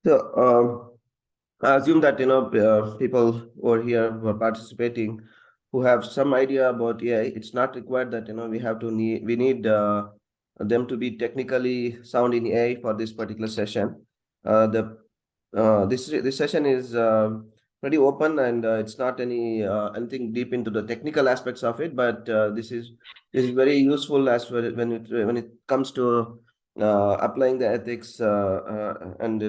So I assume that people over here who are participating who have some idea about AI. It's not required that we need them to be technically sound in AI for this particular session. The this session is pretty open, and it's not anything deep into the technical aspects of it, but this is very useful as when it comes to applying the ethics, and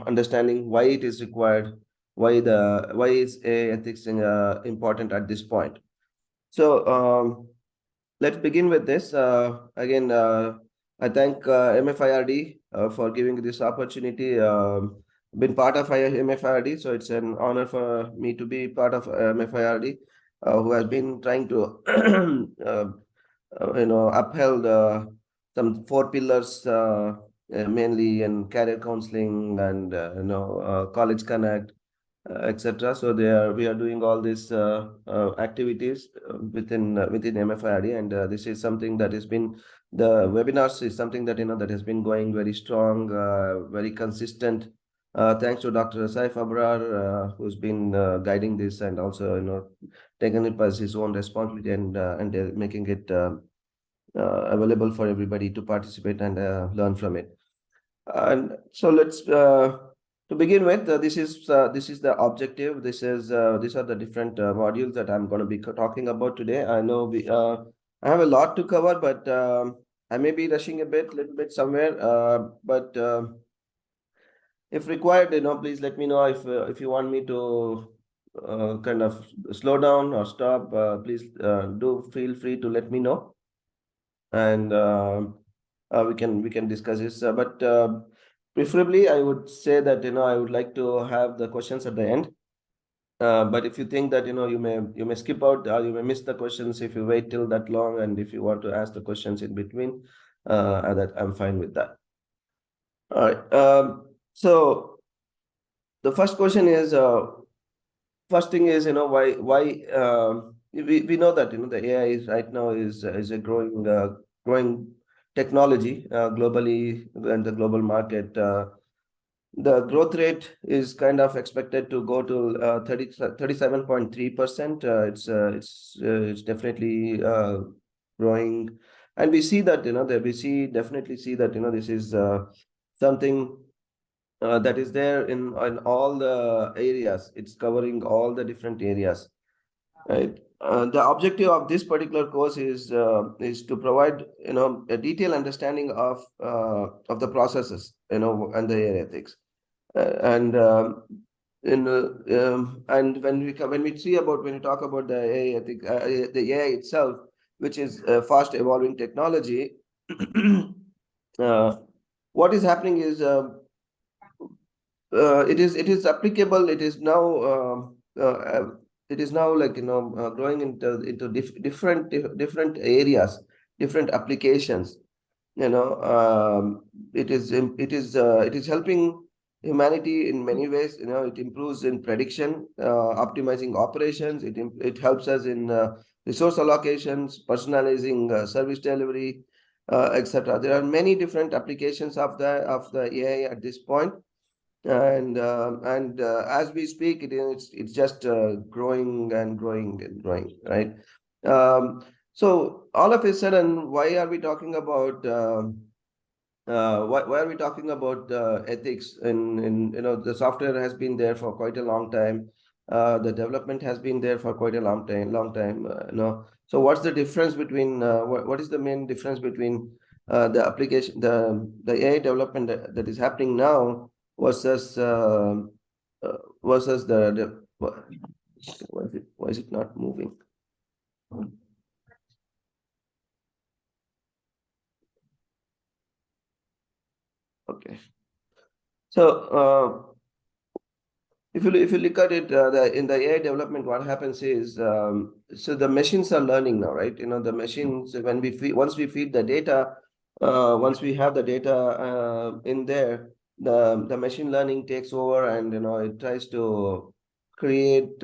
understanding why it is required, why is a ethics important at this point. So let's begin with this. Again, I thank MFIRD for giving this opportunity. Been part of MFIRD, so it's an honor for me to be part of MFIRD, who has been trying to upheld some four pillars, mainly in career counseling and college connect, etc. So we are doing all these activities within MFIRD, and this is something that has been, the webinars is something that that has been going very strong, very consistent. Thanks to Dr. Saif Abrar, who's been guiding this, and also taken it as his own responsibility, and making it available for everybody to participate and learn from it. And so let's to begin with, this is the objective. These are the different modules that I'm going to be talking about today. I know I have a lot to cover, but I may be rushing a little bit somewhere. But if required, please let me know if you want me to kind of slow down or stop. Please do feel free to let me know, and we can discuss this. But preferably, I would say that I would like to have the questions at the end. But if you think that you may skip out, or you may miss the questions if you wait till that long, and if you want to ask the questions in between, that I'm fine with that. All right. So the first question is, first thing is, why we know that the AI is right now is a growing technology globally, and the global market. The growth rate is kind of expected to go to 37.3%. It's definitely growing, and we see that definitely see that this is something that is there in all the areas. It's covering all the different areas, right? The objective of this particular course is to provide a detailed understanding of the processes, and the AI ethics. And and when we talk about the AI ethic, the AI itself, which is a fast evolving technology, what is happening is it is applicable. It is now like growing into different areas, different applications. It is helping humanity in many ways. It improves in prediction, optimizing operations. It helps us in resource allocations, personalizing service delivery, etc. There are many different applications of the AI at this point, and as we speak, it's just growing and growing and growing, right? So all of a sudden, why are we talking about why are we talking about ethics? In the software has been there for quite a long time. The development has been there for quite a long time. So what's the difference between what is the main difference between the application, the AI development that is happening now versus versus the why is it not moving? Okay. So if you look at it, in the AI development, what happens is, so the machines are learning now, right? The machines, when once we feed the data, once we have the data in there, the machine learning takes over, and it tries to create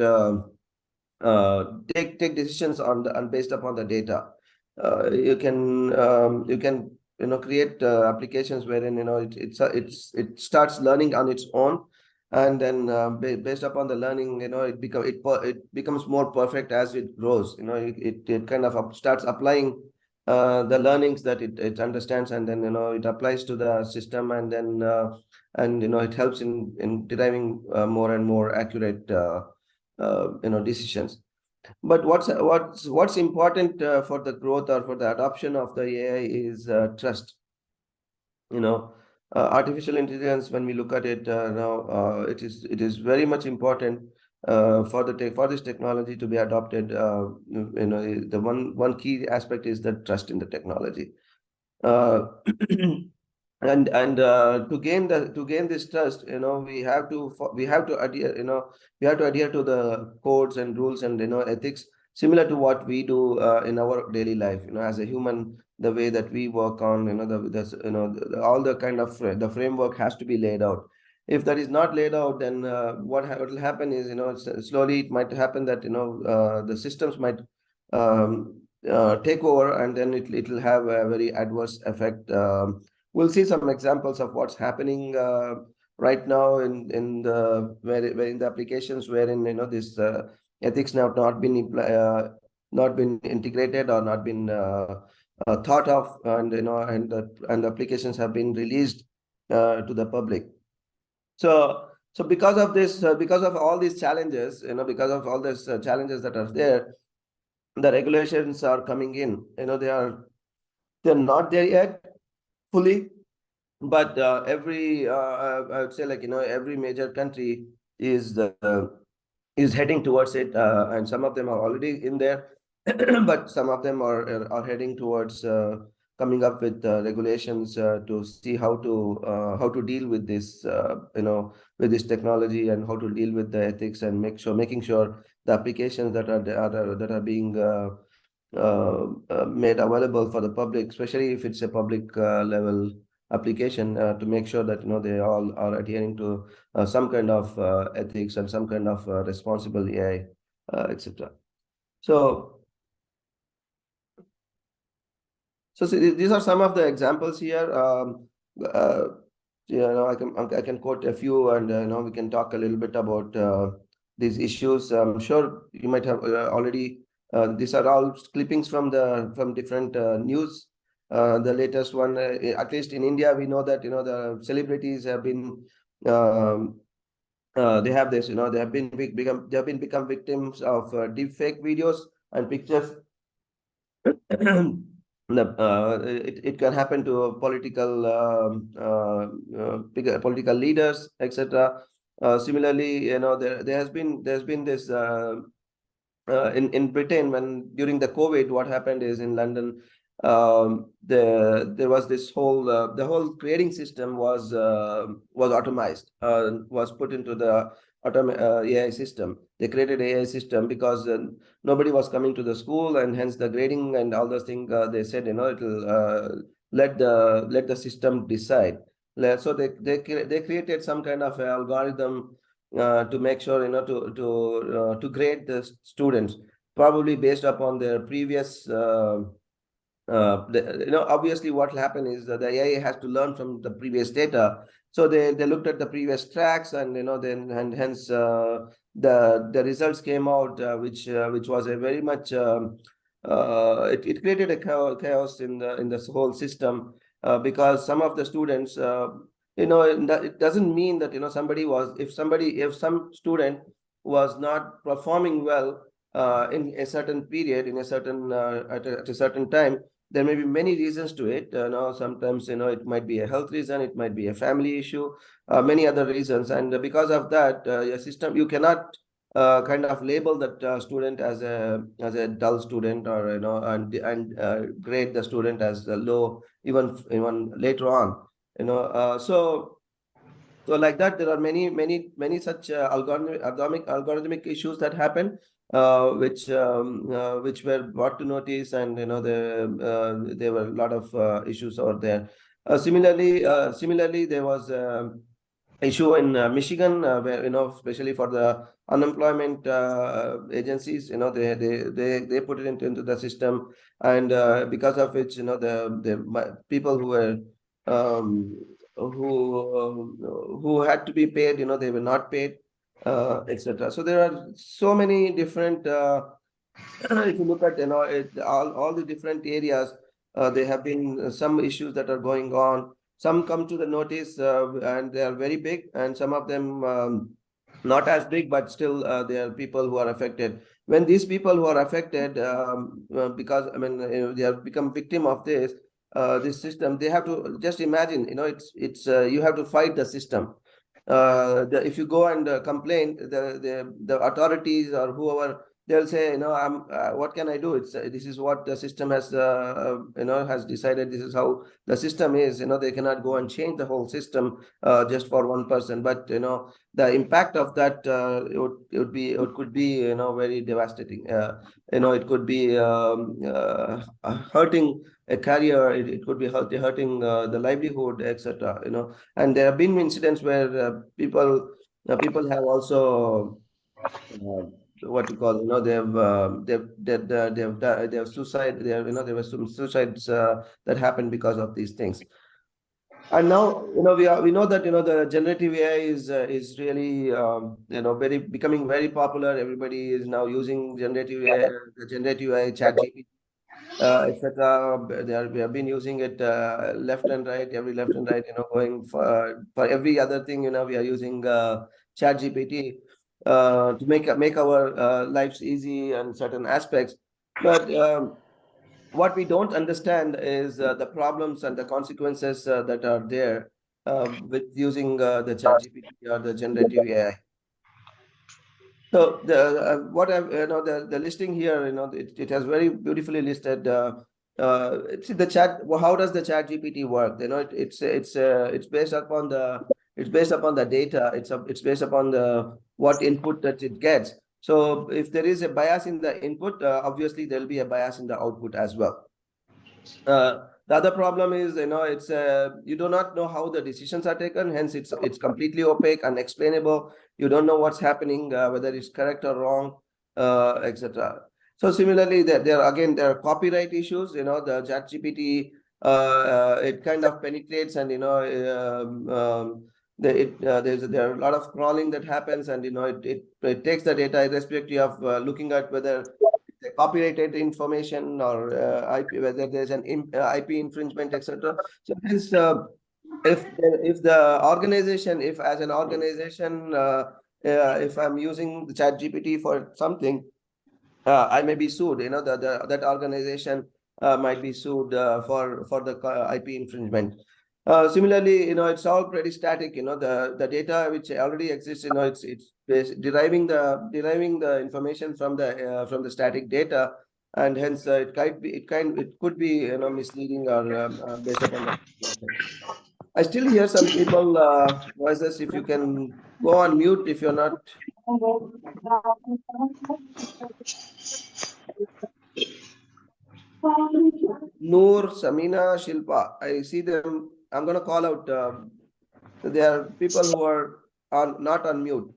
take decisions based upon the data. you can create applications wherein it starts learning on its own, and then based upon the learning, it becomes more perfect as it grows. It kind of starts applying the learnings that it understands, and then it applies to the system, and then it helps in deriving more and more accurate decisions. But what's important for the growth or for the adoption of the AI is trust. You know, Artificial intelligence, when we look at it now, it is very much important for this technology to be adopted. The one key aspect is the trust in the technology. Uh, and to gain this trust, we have to adhere, to the codes and rules and ethics, similar to what we do in our daily life, as a human. The way that we work on, all the kind of the framework has to be laid out. If that is not laid out, then what will happen is, slowly it might happen that the systems might take over, and then it will have a very adverse effect. We'll see some examples of what's happening right now where in the applications wherein this ethics have not been integrated or not been thought of, and the applications have been released to the public. So because of this, because of all these challenges, because of all these challenges that are there, the regulations are coming in. They're not there yet fully, but I would say, like, every major country is is heading towards it, and some of them are already in there, but some of them are heading towards coming up with regulations to see how to deal with this, with this technology, and how to deal with the ethics, and making sure the applications that are being made available for the public, especially if it's a public level application, to make sure that they all are adhering to some kind of ethics and some kind of responsible AI, etc. So, these are some of the examples here. Uh, I can quote a few, and we can talk a little bit about these issues. I'm sure you might have already. These are all clippings from different news. The latest one, at least in India, we know that the celebrities have been. They have this, they have been become victims of deep fake videos and pictures. It can happen to political political leaders, etc. Similarly, there's been this in Britain, when during the COVID, what happened is, in London, there was this whole the whole grading system was automized, was put into the AI system. They created AI system because nobody was coming to the school, and hence the grading and all those things. They said, it'll let the system decide. So they created some kind of algorithm to make sure, to grade the students, probably based upon their previous obviously what will happen is that the AI has to learn from the previous data. So they looked at the previous tracks, and hence the results came out, which was a very much it created a chaos in the whole system, because some of the students, it doesn't mean that if some student was not performing well in a certain period, in a certain at a certain time. There may be many reasons to it. Sometimes it might be a health reason, it might be a family issue, many other reasons, and because of that, your system, you cannot kind of label that student as a dull student, or grade the student as low, even later on. So like that, there are many such algorithmic issues that happen, which were brought to notice, and there were a lot of issues over there. Similarly, there was issue in Michigan, where especially for the unemployment agencies, they put it into the system, and because of which the people who were um, who had to be paid, they were not paid, etc. So there are so many different. If you look at all the different areas, there have been some issues that are going on. Some come to the notice, and they are very big, and some of them not as big, but still there are people who are affected. When these people who are affected, because they have become victim of this system, they have to just imagine, it's you have to fight the system. If you go and complain, the authorities or whoever, they'll say, what can I do? This is what the system has decided. This is how the system is. They cannot go and change the whole system just for one person. But the impact of that, it could be very devastating. It could be hurting a career. It could be hurting the livelihood, etc. And there have been incidents where people have also uh, what you call, they have suicide. There were some suicides that happened because of these things. And now, we know that the generative AI is really very becoming very popular. Everybody is now using generative AI, the generative AI, ChatGPT, etc. We have been using it left and right, every left and right. Going for every other thing. We are using ChatGPT to make our lives easy and certain aspects. But what we don't understand is the problems and the consequences that are there with using the ChatGPT or the generative AI. So what I've the listing here, it has very beautifully listed. See the chat. Well, how does the Chat GPT work? It's based upon the data. It's based upon the what input that it gets. So if there is a bias in the input, obviously there'll be a bias in the output as well. The other problem is, it's you do not know how the decisions are taken. Hence, it's completely opaque, unexplainable. You don't know what's happening, whether it's correct or wrong, etc. So similarly, there are copyright issues. The ChatGPT, it kind of penetrates, and there are a lot of crawling that happens, and it takes the data irrespective of looking at whether copyrighted information or IP, whether there's an IP infringement, etc. So hence, if the organization, if as an organization, if I'm using the Chat GPT for something, I may be sued. That organization might be sued for the IP infringement. Similarly, it's all pretty static. The data which already exists. It's deriving the information from the static data, and hence it could be misleading or based upon the information. I still hear some people voices. If you can go on mute if you're not. Noor, Samina, Shilpa. I see them. I'm going to call out. There are people who are not on mute.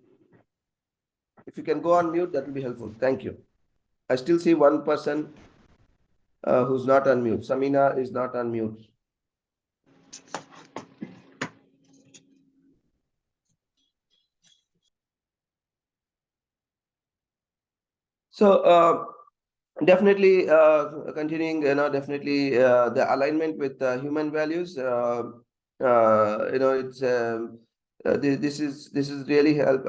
If you can go on mute, that will be helpful. Thank you. I still see one person who's not on mute. Samina is not on mute. So definitely continuing, definitely the alignment with human values. It's this is really help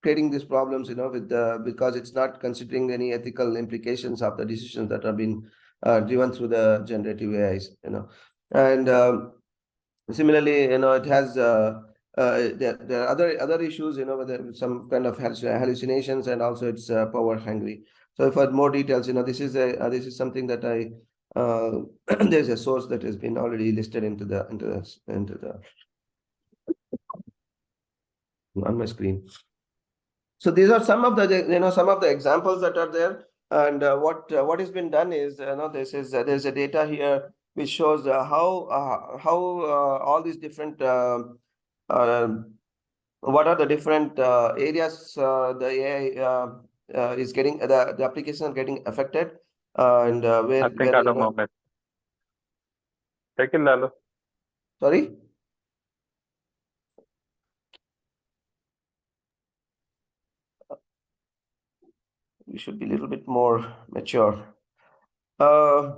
creating these problems. With because it's not considering any ethical implications of the decisions that are being driven through the generative AIs. And similarly, it has. There are other issues, whether some kind of hallucinations, and also it's power hungry. So for more details, this is something that I there's a source that has been already listed into the on my screen. So these are some of the examples that are there, and what has been done is there's a data here which shows how all these different what are the different areas the AI is getting the application are getting affected, and I think where at the moment. Take it, Lalo. sorry. We should be a little bit more mature. Uh,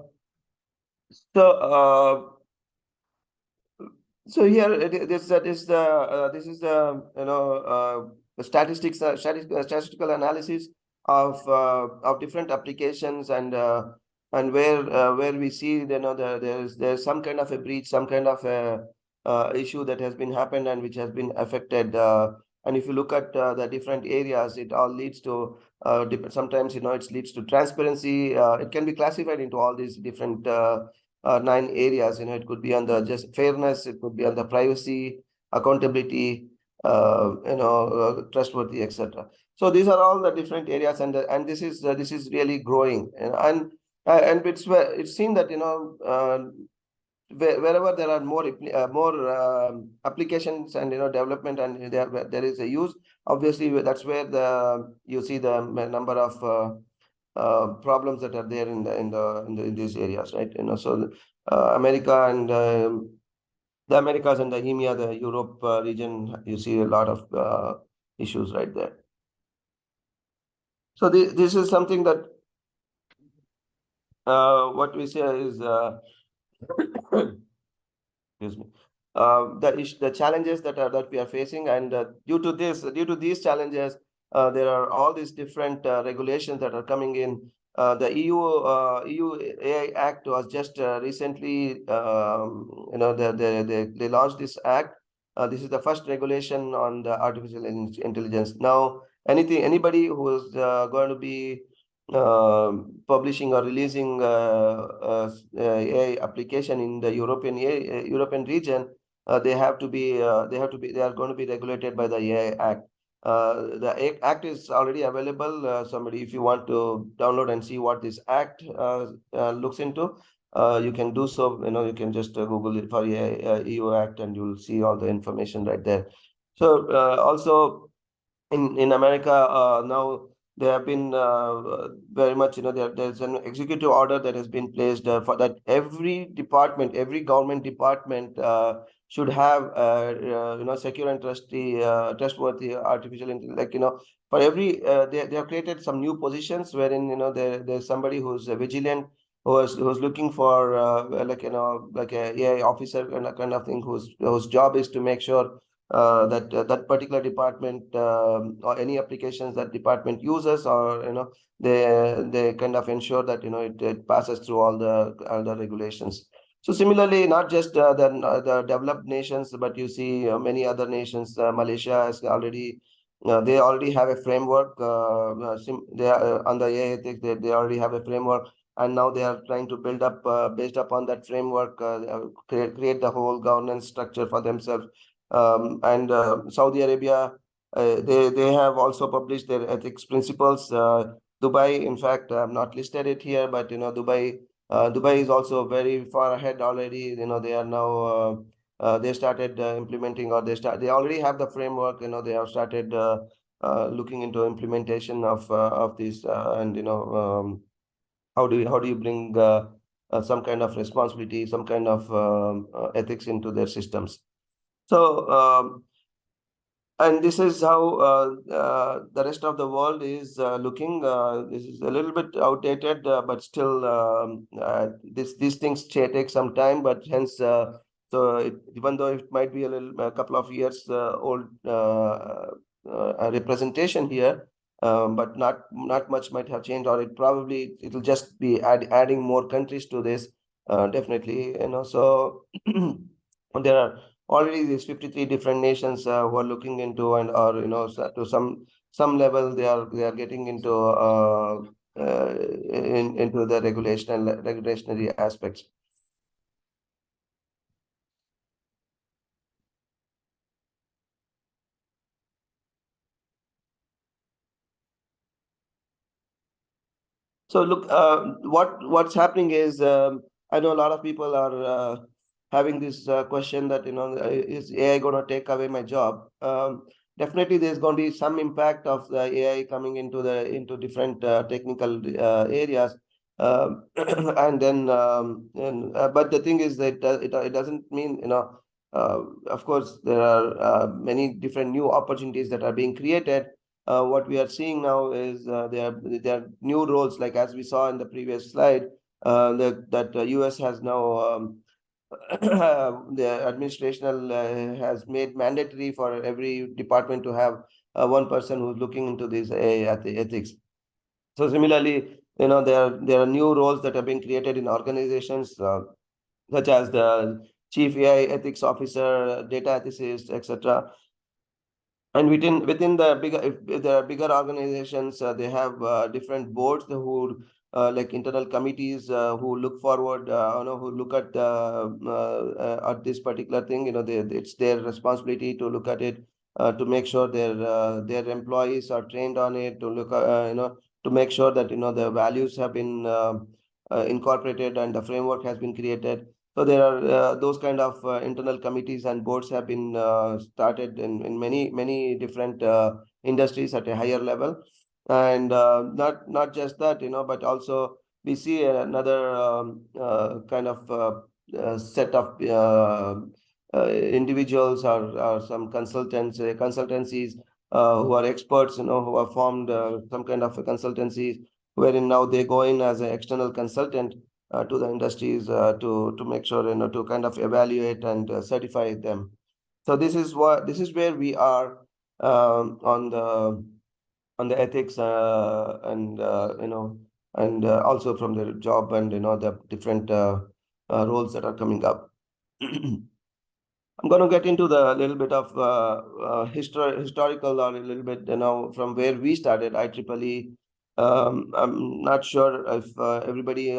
so So here this is the the statistics statistical analysis of different applications, and where we see there's some kind of a breach, some kind of a issue that has been happened and which has been affected, and if you look at the different areas, it all leads to sometimes it leads to transparency. It can be classified into all these different 9 areas. It could be on the just fairness, it could be on the privacy, accountability, trustworthy, etc. So these are all the different areas, and this is really growing, and it's seen that wherever there are more applications and development, and there is a use, obviously that's where you see the number of problems that are there in these areas, right? So America and the Americas and the EMEA, the Europe region, you see a lot of issues right there. So this is something that what we say is excuse me, the challenges that we are facing, and due to these challenges, there are all these different regulations that are coming in. The EU AI Act was just recently, they launched this act. This is the first regulation on the artificial intelligence. Now, anybody who is going to be publishing or releasing AI application in the European region, they are going to be regulated by the AI Act. The act is already available. Somebody, if you want to download and see what this act looks into, you can do so. You can just Google it for EU Act, and you'll see all the information right there. So also in America now, there have been very much, there's an executive order that has been placed for that every department, every government department should have secure and trustworthy artificial intelligence. Like, for every they have created some new positions wherein there's somebody who's vigilant, who's looking for like a AI officer kind of thing, whose job is to make sure that that particular department or any applications that department uses, or they kind of ensure that it passes through all the regulations. So similarly, not just the developed nations, but you see many other nations. Malaysia has already they already have a framework. They are on the AI ethics. They already have a framework, and now they are trying to build up based upon that framework, create the whole governance structure for themselves. And Saudi Arabia, they have also published their ethics principles. Dubai, in fact, I have not listed it here, but Dubai is also very far ahead already. They are now they started implementing, or they already have the framework. They have started looking into implementation of this, and how do you bring some kind of responsibility, some kind of ethics into their systems. So and this is how the rest of the world is looking. This is a little bit outdated, but still, these things take some time. But hence, even though it might be a couple of years old representation here, but not much might have changed, or it'll just be adding more countries to this. Definitely, so there are already these 53 different nations who are looking into, and or to some level they are getting into into the regulationary aspects. So look, what's happening is, I know a lot of people are having this question that, is AI going to take away my job? Definitely, there's going to be some impact of the AI coming into different technical areas. And then, but the thing is that it doesn't mean, of course, there are many different new opportunities that are being created. What we are seeing now is there are new roles, like as we saw in the previous slide, that US has now the administration has made mandatory for every department to have one person who's looking into this ethics. So similarly, there are new roles that are being created in organizations, such as the chief AI ethics officer, data ethicist, etc. And within the bigger, if there are bigger organizations, they have different boards who like internal committees who look forward, who look at this particular thing. It's their responsibility to look at it, to make sure their employees are trained on it, to look to make sure that the values have been incorporated and the framework has been created. So there are those kind of internal committees and boards have been started in many different industries at a higher level. And not just that, but also we see another kind of set of individuals or some consultancies who are experts, who have formed some kind of a consultancy, wherein now they go in as an external consultant to the industries to make sure, to kind of evaluate and certify them. So this is where we are on the ethics and also from the job and the different roles that are coming up. I'm going to get into the little bit of historical, or a little bit, from where we started IEEE. I'm not sure if everybody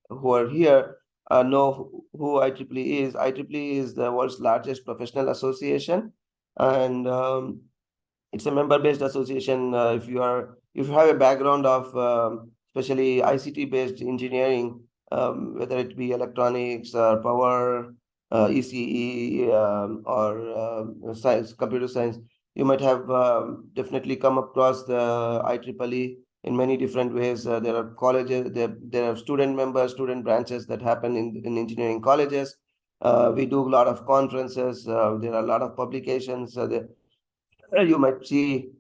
who are here know who IEEE is. IEEE is the world's largest professional association, and it's a member-based association. If you have a background of especially ICT-based engineering, whether it be electronics or power, ECE, or science, computer science, you might have definitely come across the IEEE in many different ways. There are colleges, there are student branches that happen in engineering colleges. We do a lot of conferences. There are a lot of publications. You might see,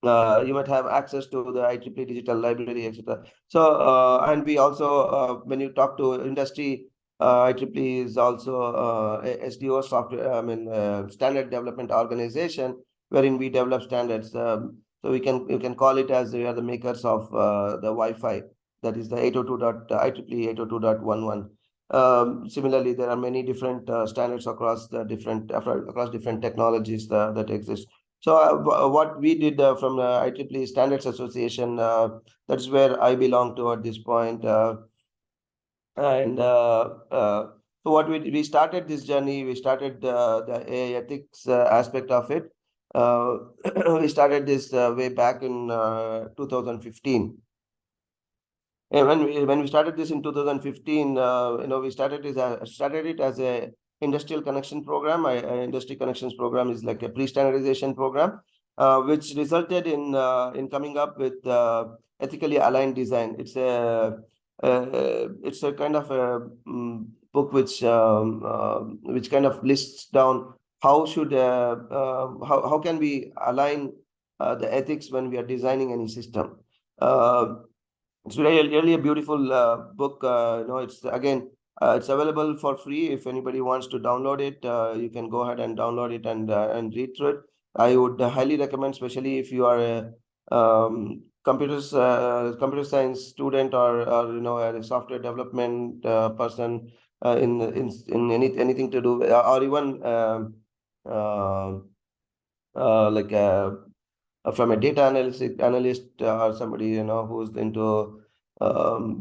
you might have access to the IEEE digital library, etc. So, and we also, when you talk to industry, IEEE is also a SDO software, standard development organization, wherein we develop standards. So you can call it as we are the makers of the Wi-Fi, that is the IEEE 802.11. Similarly, there are many different standards across different technologies that exist. So what we did from the IEEE Standards Association, that's where I belong to at this point. And so what we started this journey, we started the AI ethics aspect of it. We started this way back in 2015. And when we started this in 2015, we started it as a industrial connection program. Industry connections program is like a pre-standardization program, which resulted in coming up with ethically aligned design. It's a kind of a book which kind of lists down how can we align the ethics when we are designing any system. It's really a beautiful book. It's again, it's available for free. If anybody wants to download it, you can go ahead and download it and read through it. I would highly recommend, especially if you are a computer science student, or a software development person in anything to do, or even like from a data analyst or somebody who's into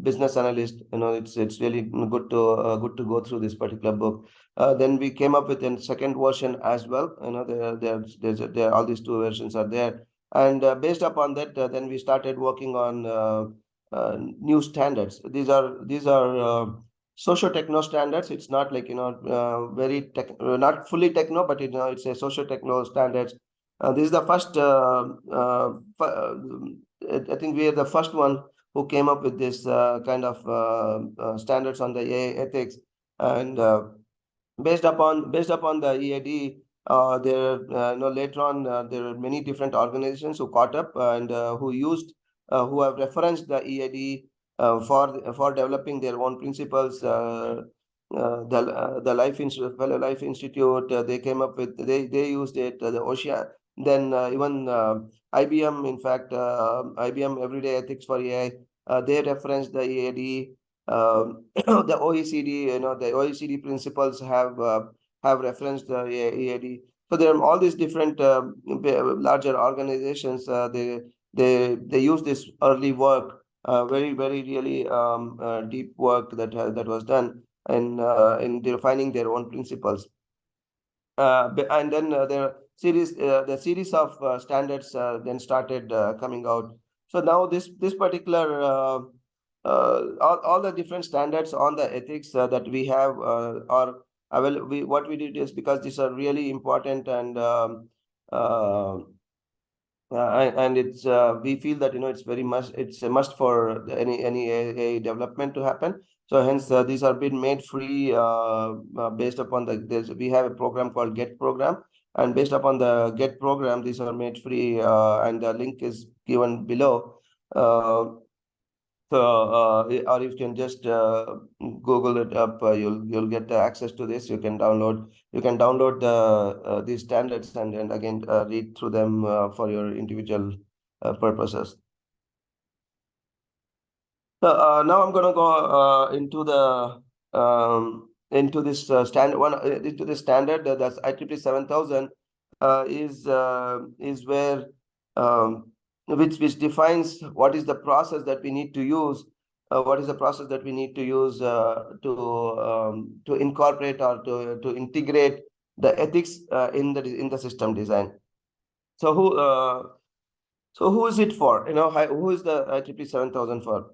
business analyst. It's really good to go through this particular book. Then we came up with a second version as well. There all these two versions are there, and based upon that, then we started working on new standards. These are socio-techno standards. It's not like, very not fully techno, but it's a socio-techno standards. This is the first. I think we are the first one who came up with this kind of standards on the AI ethics, and based upon the EAD. Later on, there are many different organizations who caught up and who have referenced the EAD for developing their own principles. The Fellow Life Institute, they came up with, they used it. The Ocean, then even IBM, in fact, IBM Everyday Ethics for AI, they referenced the EAD. The OECD, the OECD principles have referenced the EAD. So there are all these different larger organizations. They use this early work, very really deep work that was done in defining their own principles. And then the series of standards then started coming out. So now this particular all the different standards on the ethics that we have are what we did is, because these are really important, and it's we feel that it's it's a must for any AI development to happen. So hence these are being made free based upon we have a program called GET program, and based upon the GET program, these are made free, and the link is given below. Or you can just Google it up. You'll get access to this. You can download these standards and again read through them for your individual purposes. So now I'm gonna go into this standard that's IEEE 7000 is where which defines what is the process that we need to use. What is the process that we need to use to incorporate or to integrate the ethics in the system design. So who is it for? Who is the IEEE 7000 for?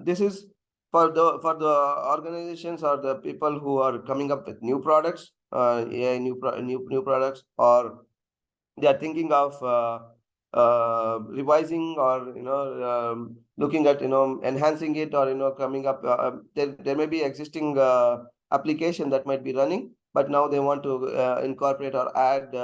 This is for the organizations or the people who are coming up with new products, AI new products, or they are thinking of revising, or looking at enhancing it, or coming up. There may be existing application that might be running, but now they want to incorporate or add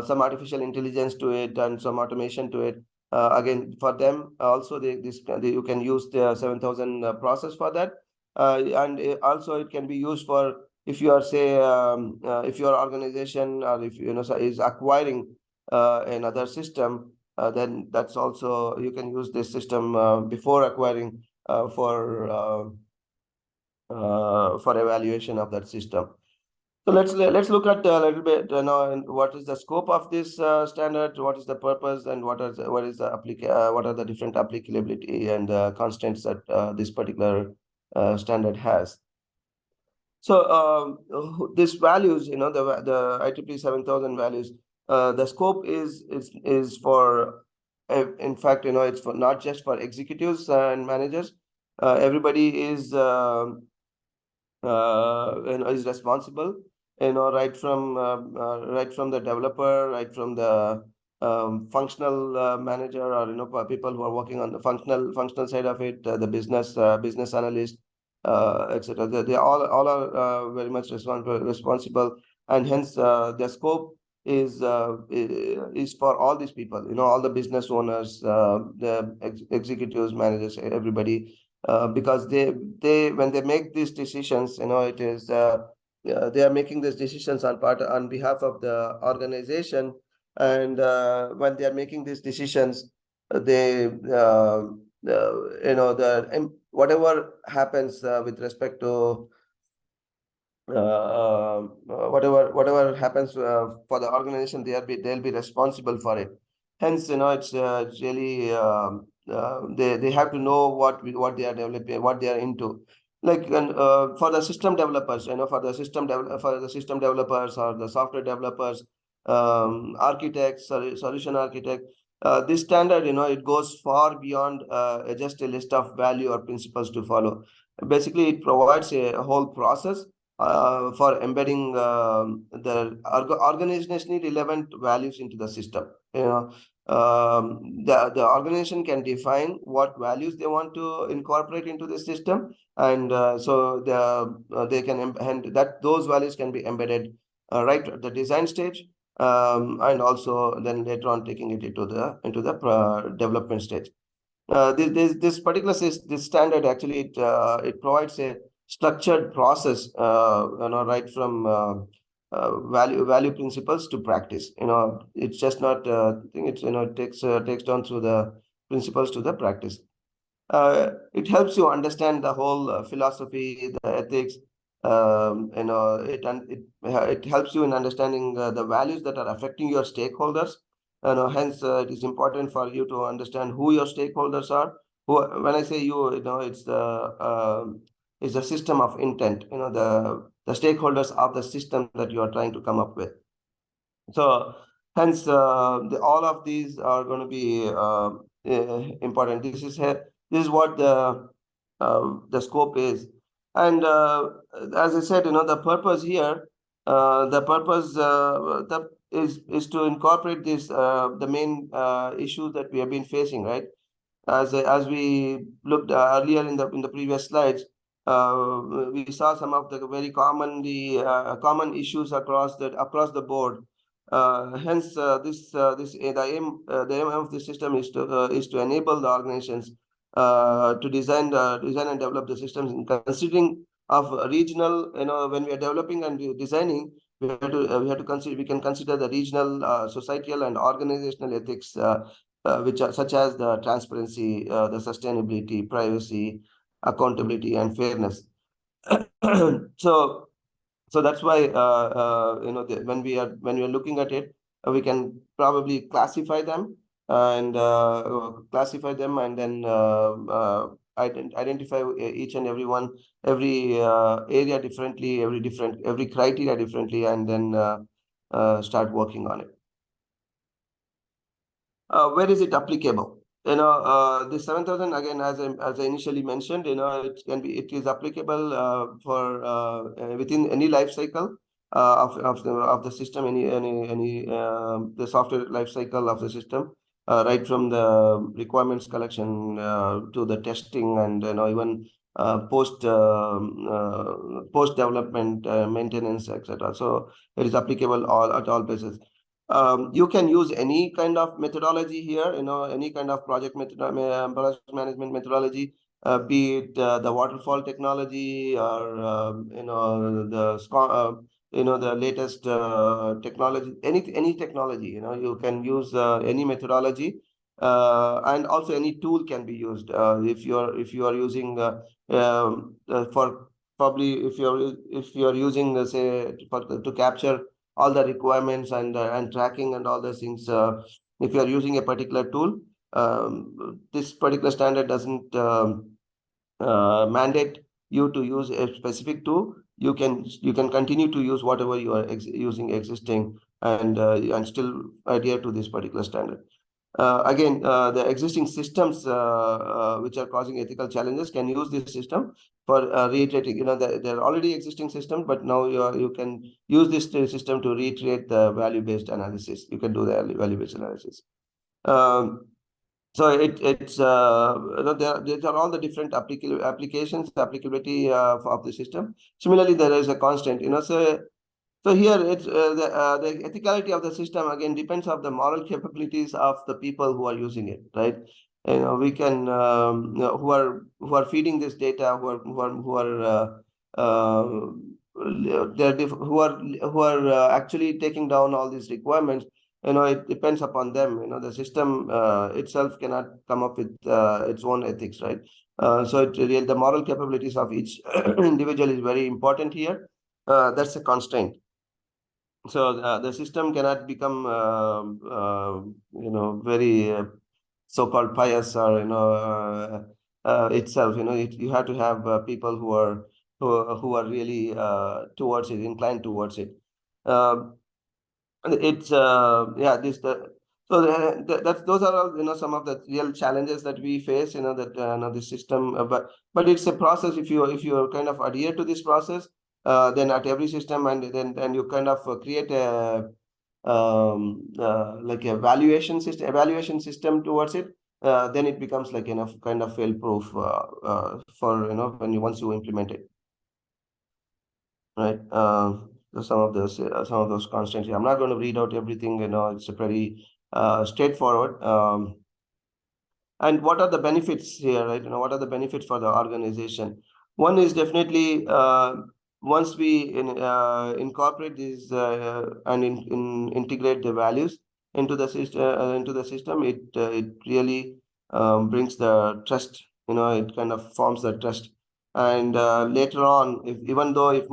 some artificial intelligence to it and some automation to it. Again, for them also, you can use the 7000 process for that, and also it can be used for if you are, say, if your organization, or if is acquiring another system, then that's also, you can use this system before acquiring for evaluation of that system. So let's look at a little bit what is the scope of this standard, what is the purpose, and what are the different applicability and constraints that this particular standard has. So these values, the IEEE 7000 values, the scope is for, in fact, it's for not just for executives and managers. Everybody is is responsible, right from the developer, right from the functional manager, or people who are working on the functional side of it, the business analyst, etc. They all are very much responsible, and hence the scope is for all these people, all the business owners, the executives, managers, everybody, because they when they make these decisions, it is they are making these decisions on behalf of the organization, and when they are making these decisions, they whatever happens with respect to whatever happens for the organization, they'll be responsible for it. Hence, it's really they have to know what they are developing, what they are into. Like, and for the system developers, for the system developers or the software developers, architects, solution architect, this standard, it goes far beyond just a list of value or principles to follow. Basically, it provides a whole process for embedding the organizationally relevant values into the system. The organization can define what values they want to incorporate into the system, and so they can and that those values can be embedded right at the design stage, and also then later on taking it into the development stage. This particular this standard actually it provides a structured process, right from value principles to practice. It's just not thing. It's it takes down through the principles to the practice. It helps you understand the whole philosophy, the ethics. It helps you in understanding the values that are affecting your stakeholders. Hence, it is important for you to understand who your stakeholders are. When I say you, it's the system of intent. The stakeholders of the system that you are trying to come up with. So hence, all of these are going to be important. This is what the scope is, and as I said, the purpose here, the purpose is to incorporate this the main issues that we have been facing, right? As we looked earlier in the previous slides, we saw some of the very common issues across the board. Hence, the aim of the system is to enable the organizations to design and develop the systems in considering of regional. When we are developing and designing, we have to consider. We can consider the regional, societal, and organizational ethics, which are such as the transparency, the sustainability, privacy, accountability, and fairness. So that's why when we are looking at it, we can probably classify them and then identify each and every one, every area differently, every criteria differently, and then start working on it. Where is it applicable? The 7,000, again, as I initially mentioned, it is applicable for within any life cycle of the system, any the software life cycle of the system, right from the requirements collection to the testing, and even post development maintenance, etc. So it is applicable at all places. You can use any kind of methodology here, any kind of project management methodology, be it the waterfall technology, or the latest technology, any technology. You can use any methodology, and also any tool can be used. If you are using for probably if you are using say to capture all the requirements and tracking and all those things. If you are using a particular tool, this particular standard doesn't mandate you to use a specific tool. You can continue to use whatever you are using existing, and still adhere to this particular standard. Again, the existing systems which are causing ethical challenges can use this system for reiterating. They're already existing system, but now you can use this system to reiterate the value-based analysis. You can do the value-based analysis. So it's there are all the different applications, the applicability of the system. Similarly, there is a constant. So here it's the ethicality of the system again depends on the moral capabilities of the people who are using it, right? We can who are feeding this data, who are actually taking down all these requirements. It depends upon them. The system itself cannot come up with its own ethics, right? So the moral capabilities of each individual is very important here. That's a constraint. So the system cannot become very so-called pious, or itself. You have to have people who are really inclined towards it. It's yeah this the So those are all some of the real challenges that we face. That the system, but it's a process. If you kind of adhere to this process, then at every system, and then you kind of create a like evaluation system towards it. Then it becomes like kind of fail proof for when you once you implement it, right? So some of those constants. I'm not going to read out everything. It's a pretty straightforward. And what are the benefits here, right? What are the benefits for the organization? One is definitely once we incorporate these and integrate the values into the system, it really brings the trust. It kind of forms the trust. And later on, even though if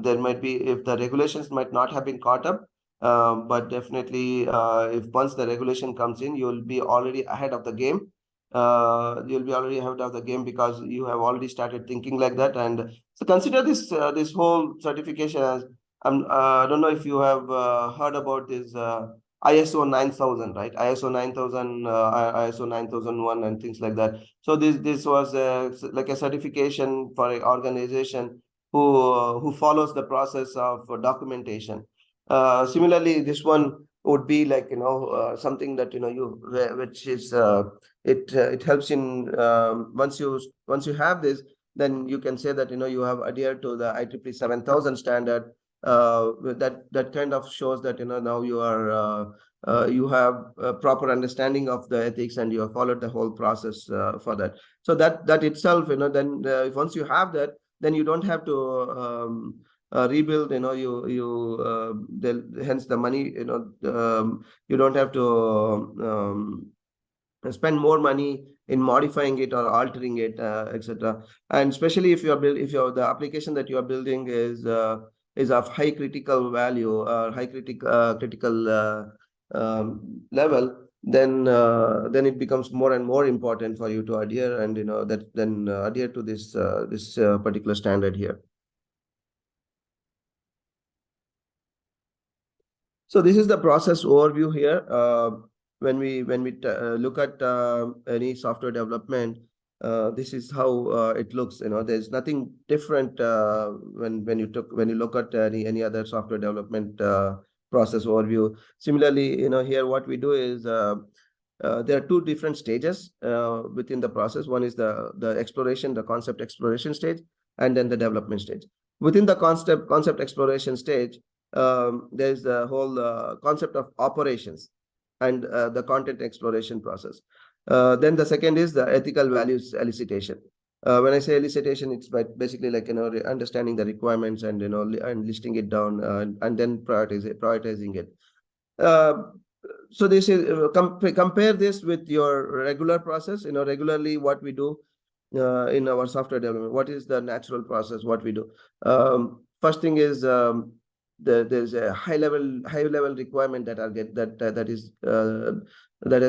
there might be, if the regulations might not have been caught up, but definitely, if once the regulation comes in, you'll be already ahead of the game. You'll be already ahead of the game because you have already started thinking like that. And so consider this whole certification as I don't know if you have heard about this ISO 9000, right? ISO 9000, ISO 9001, and things like that. So this was like a certification for an organization who follows the process of documentation. Similarly, this one would be like something that which is it helps in once you have this, then you can say that you have adhered to the IEEE 7000 standard. That kind of shows that now you have a proper understanding of the ethics, and you have followed the whole process for that. So that itself, then once you have that, then you don't have to rebuild. Hence the money. You don't have to spend more money in modifying it or altering it, etc. And especially if the application that you are building is of high critical value or high critical level, then it becomes more and more important for you to adhere, and adhere to this particular standard here. So this is the process overview here. When we look at any software development, this is how it looks. There's nothing different when you look at any other software development process overview. Similarly, here what we do is there are two different stages within the process. One is the exploration, the concept exploration stage, and then the development stage. Within the concept exploration stage, there's the whole concept of operations and the content exploration process. Then the second is the ethical values elicitation. When I say elicitation, it's basically like understanding the requirements and and listing it down and then prioritizing it. So this is compare this with your regular process. Regularly what we do in our software development. What is the natural process? What we do? First thing is there's a high level requirement that has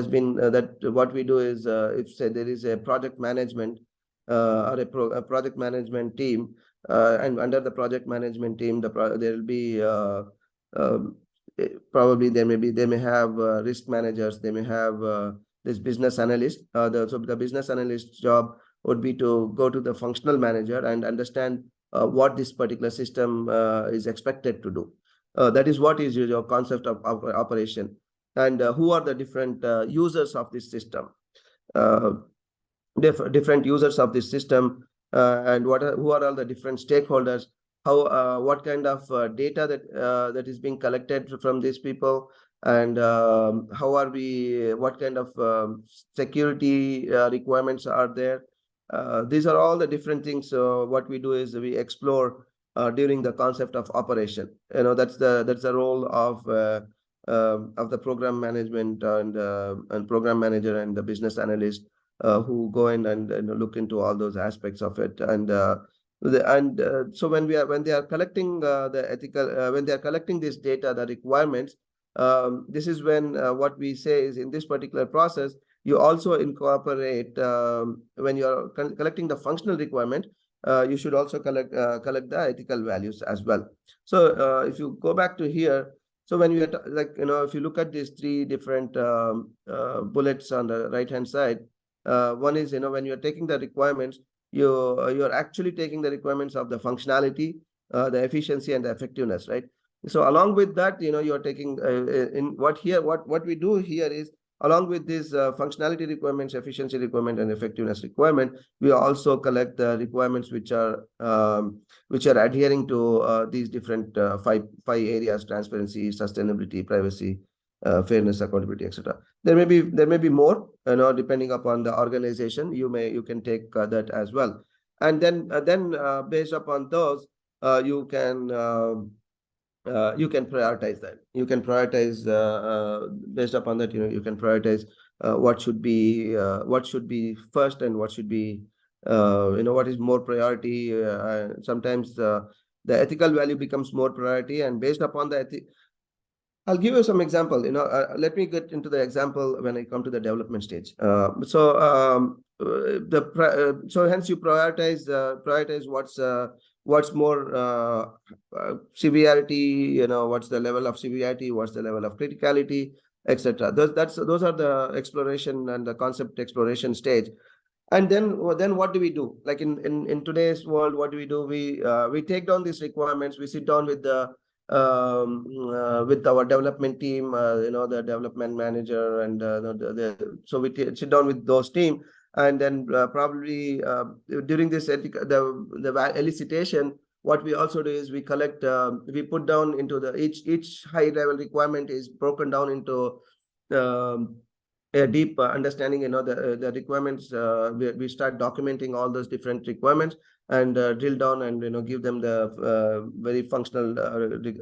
been that what we do is if say there is a project management or a project management team, and under the project management team there will be probably they may have risk managers, they may have this business analyst. So the business analyst job would be to go to the functional manager and understand what this particular system is expected to do. That is what is your concept of operation, and who are the different users of this system, different users of this system, and who are all the different stakeholders, how what kind of data that is being collected from these people, and what kind of security requirements are there. These are all the different things. What we do is we explore during the concept of operation. That's the role of the program management and program manager and the business analyst who go in and look into all those aspects of it. And so when they are collecting the ethical, when they are collecting this data, the requirements, this is when what we say is in this particular process, you also incorporate when you are collecting the functional requirement, you should also collect the ethical values as well. So if you go back to here, So when we are like, if you look at these three different bullets on the right hand side, one is, when you're taking the requirements, you're actually taking the requirements of the functionality, the efficiency, and the effectiveness, right? So along with that, you're taking in what we do here is, along with these functionality requirements, efficiency requirement, and effectiveness requirement, we also collect the requirements which are adhering to these different five areas: transparency, sustainability, privacy, fairness, accountability, etc. There may be more, depending upon the organization. You can take that as well, and then based upon those, you can prioritize that. You can prioritize based upon that. You can prioritize what should be first, and what should be what is more priority. Sometimes the ethical value becomes more priority, and based upon the I'll give you some example. Let me get into the example when I come to the development stage. So hence you prioritize what's more severity. What's the level of severity? What's the level of criticality, etc. Those are the exploration and the concept exploration stage. And then what do we do? Like in today's world, what do? We take down these requirements. We sit down with our development team, the development manager, and so we sit down with those team, and then probably during this the elicitation, what we also do is we collect, we put down into each high level requirement is broken down into a deep understanding. The requirements. We start documenting all those different requirements, and drill down, and give them the very functional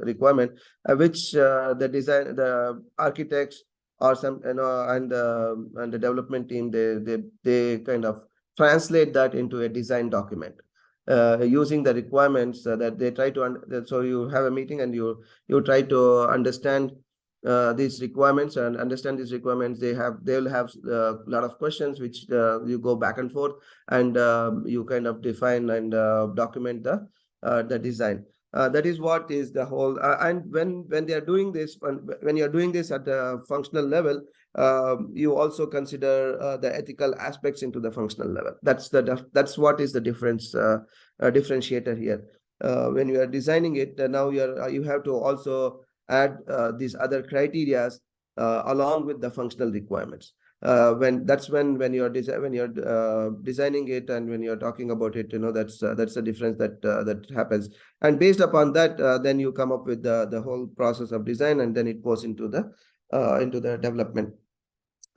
requirement, which the architects or some and the development team, they kind of translate that into a design document using the requirements that they try to. So you have a meeting, and you try to understand these requirements, and understand these requirements. They'll have a lot of questions, which you go back and forth, and you kind of define and document the design. That is what is the whole. And when they are doing this, when you're doing this at the functional level, you also consider the ethical aspects into the functional level. That's what is the difference, differentiator here. When you are designing it, now you have to also add these other criteria along with the functional requirements. When you're designing it, and when you're talking about it, that's the difference that happens. And based upon that, then you come up with the whole process of design, and then it goes into the development.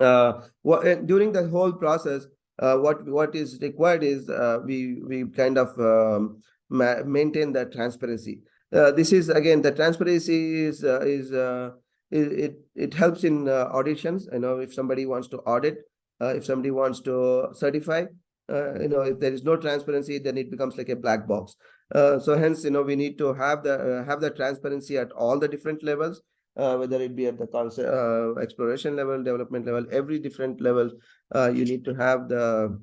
During the whole process, what is required is we kind of maintain that transparency. This is, again, the transparency is it helps in auditions. If somebody wants to audit, if somebody wants to certify, if there is no transparency, then it becomes like a black box. So hence, we need to have the transparency at all the different levels, whether it be at the concept, exploration level, development level, every different level. You need to have the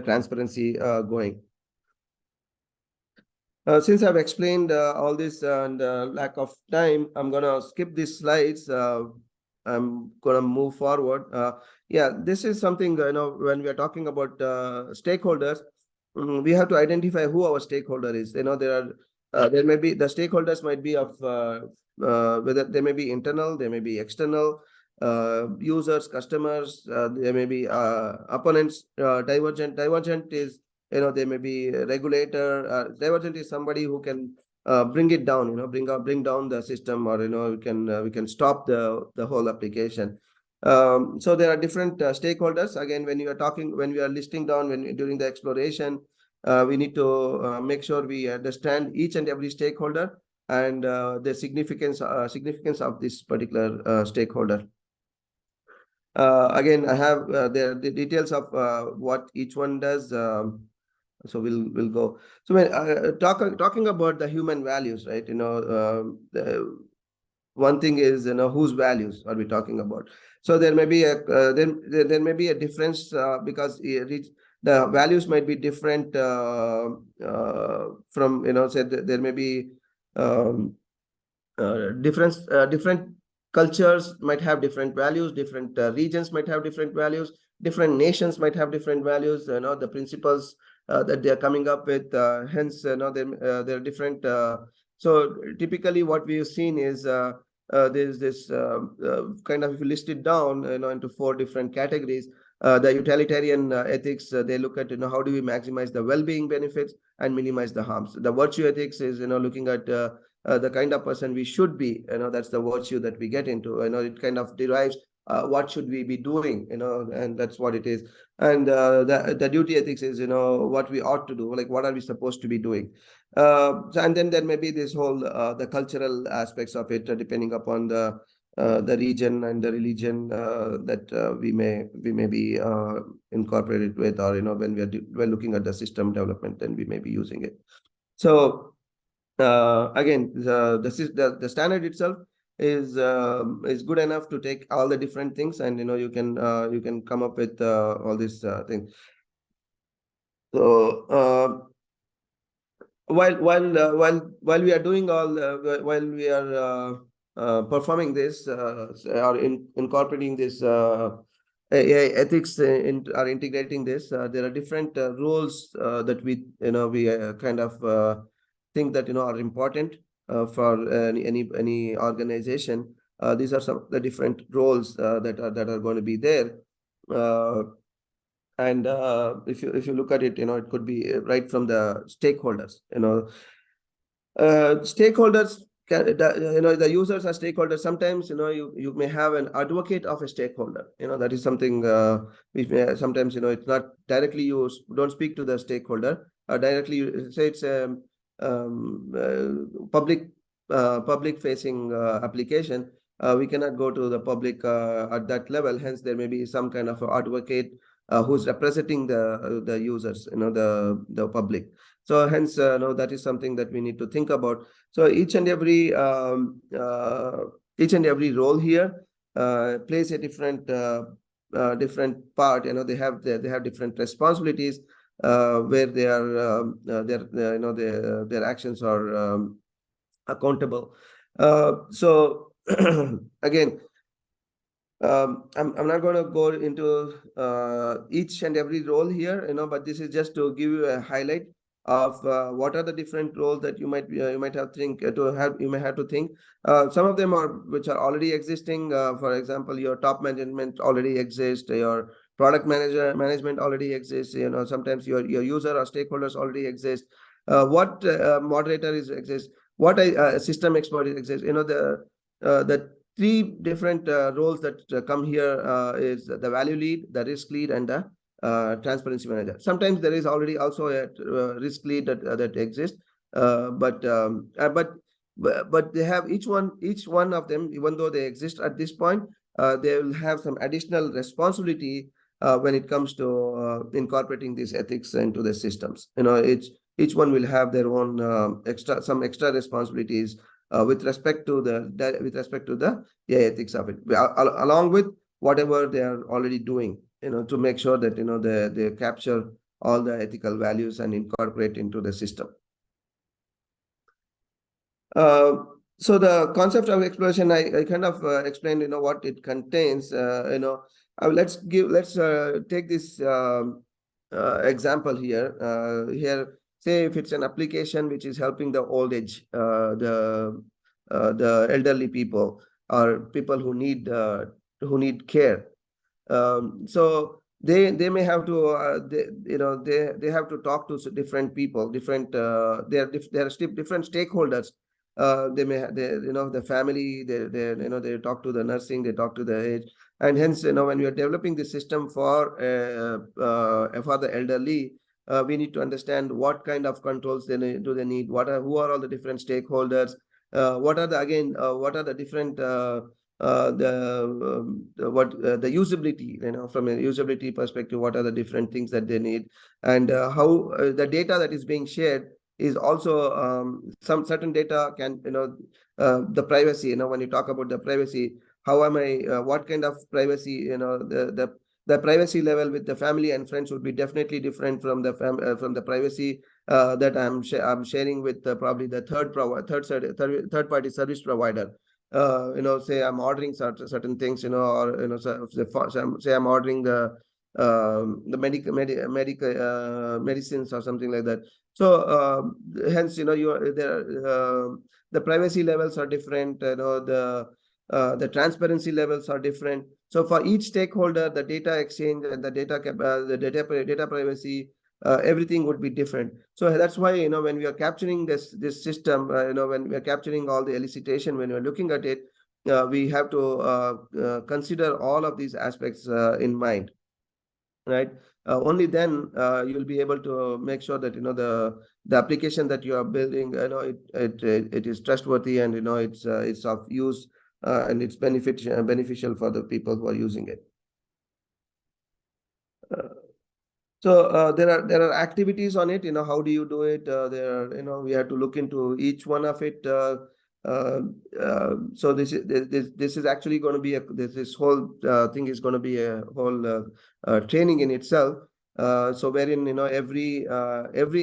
transparency going. Since I've explained all this and lack of time, I'm gonna skip these slides. I'm gonna move forward. Yeah, this is something, when we are talking about stakeholders, we have to identify who our stakeholder is. There may be, the stakeholders might be of whether they may be internal, they may be external, users, customers, there may be opponents. Divergent is, they may be a regulator. Divergent is somebody who can bring it down, bring down the system, or we can stop the whole application. So there are different stakeholders. Again, when we are listing down, during the exploration, we need to make sure we understand each and every stakeholder, and the significance of this particular stakeholder. Again, I have the details of what each one does. So we'll go. So when talking about the human values, right? One thing is, whose values are we talking about? So there may be there may be a difference because the values might be different from, say there may be different cultures might have different values, different regions might have different values, different nations might have different values. The principles that they are coming up with, hence they're different. So typically what we've seen is there's this kind of, if you list it down into 4 different categories. The utilitarian ethics, they look at how do we maximize the well-being benefits and minimize the harms. The virtue ethics is looking at the kind of person we should be. That's the virtue that we get into. It kind of derives what should we be doing, and that's what it is. And the duty ethics is what we ought to do, like what are we supposed to be doing. And then there may be this whole the cultural aspects of it, depending upon the region and the religion that we may be incorporated with, or when we're looking at the system development, then we may be using it. So again, the standard itself is good enough to take all the different things, and you can come up with all these things. So while we are doing all while we are performing this or incorporating this AI ethics are integrating this, there are different roles that we kind of think that are important for any organization. These are some of the different roles that are going to be there. And if you look at it, it could be right from the stakeholders. Stakeholders the users are stakeholders. Sometimes you may have an advocate of a stakeholder. That is something which may sometimes it's not directly, you don't speak to the stakeholder directly. You say it's a public facing application. We cannot go to the public at that level. Hence, there may be some kind of advocate who's representing the users, the public. So hence, that is something that we need to think about. So each and every role here plays a different part. They have different responsibilities where they are their actions are accountable. So again, I'm not going to go into each and every role here, but this is just to give you a highlight of what are the different roles that you might have to think. Some of them are which are already existing. For example, your top management already exists. Your product management already exists. Sometimes your user or stakeholders already exist. What moderator exists? What system expert exists? The 3 different roles that come here is the value lead, the risk lead, and the transparency manager. Sometimes there is already also a risk lead that exists, but they have each one of them, even though they exist at this point, they will have some additional responsibility when it comes to incorporating these ethics into the systems. Each one will have their own extra responsibilities with respect to the ethics of it, along with whatever they are already doing, to make sure that they capture all the ethical values and incorporate into the system. So the concept of exploration, I kind of explained what it contains. Let's take this example here. Here, say if it's an application which is helping the old age, the elderly people, or people who need care. So they may have to they have to talk to different people, different there are different stakeholders. They may the family, they talk to the nursing, they talk to the age, and hence when we are developing the system for the elderly, we need to understand what kind of controls they need. Do they need? Who are all the different stakeholders? What are the different the usability, from a usability perspective, what are the different things that they need, and how the data that is being shared is also some certain data can the privacy, when you talk about the privacy, how am I what kind of privacy the privacy level with the family and friends would be definitely different from the privacy that I'm sharing with probably the third party service provider. Say I'm ordering certain things, or say I'm ordering the medical medicines or something like that. So hence, the privacy levels are different. The transparency levels are different. So for each stakeholder, the data exchange and the data privacy, everything would be different. So that's why, when we are capturing this system, when we are capturing all the elicitation, when we're looking at it, we have to consider all of these aspects in mind, right? Only then you'll be able to make sure that the application that you are building, it is trustworthy, and it's of use, and it's beneficial for the people who are using it. So there are activities on it. How do you do it? We have to look into each one of it. So this is actually going to be this whole thing is going to be a whole training in itself. So wherein every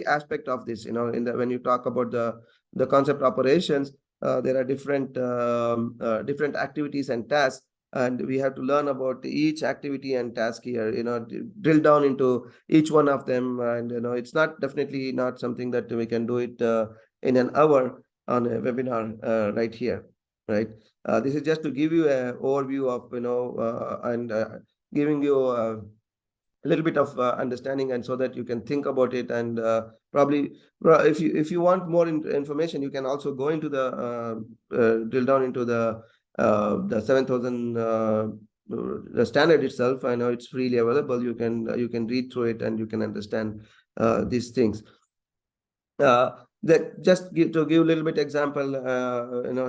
aspect of this, when you talk about the concept operations, there are different activities and tasks, and we have to learn about each activity and task here, drill down into each one of them. And it's definitely not something that we can do it in an hour on a webinar right here, right? This is just to give you an overview of and giving you a little bit of understanding, and so that you can think about it. And probably if you want more information, you can also go into drill down into the 7000 the standard itself. I know it's freely available. You can read through it and you can understand these things. That just to give a little bit example,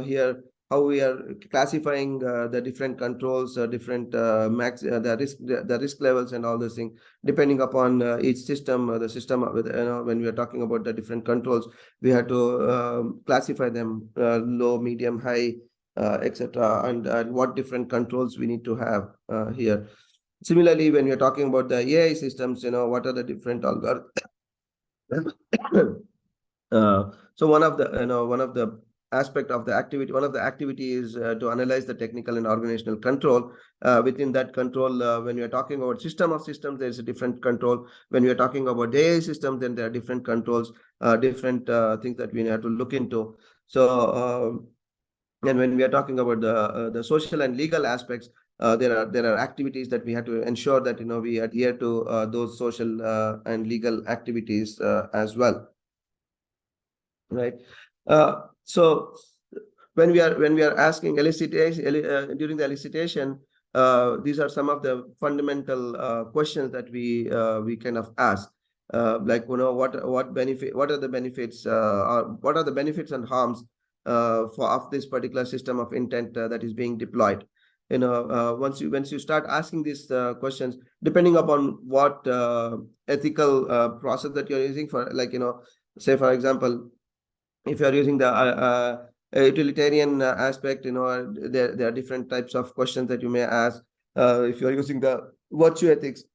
here how we are classifying the different controls, different the risk levels and all those things, depending upon each system. The system with when we are talking about the different controls, we have to classify them low, medium, high, etc., and what different controls we need to have here. Similarly, when we are talking about the AI systems, what are the different algorithms? So one of the aspect of the activity, one of the activity is to analyze the technical and organizational control. Within that control, when we are talking about system of systems, there is a different control. When we are talking about AI systems, then there are different controls, different things that we have to look into. So and when we are talking about the social and legal aspects, there are activities that we have to ensure that we adhere to those social and legal activities as well. Right. So when we are asking elicitation during the elicitation, these are some of the fundamental questions that we kind of ask, like what are the benefits, or what are the benefits and harms of this particular system of intent that is being deployed. Once you start asking these questions, depending upon what ethical process that you're using, for like say for example, if you are using the utilitarian aspect, there are different types of questions that you may ask. If you are using the virtue ethics,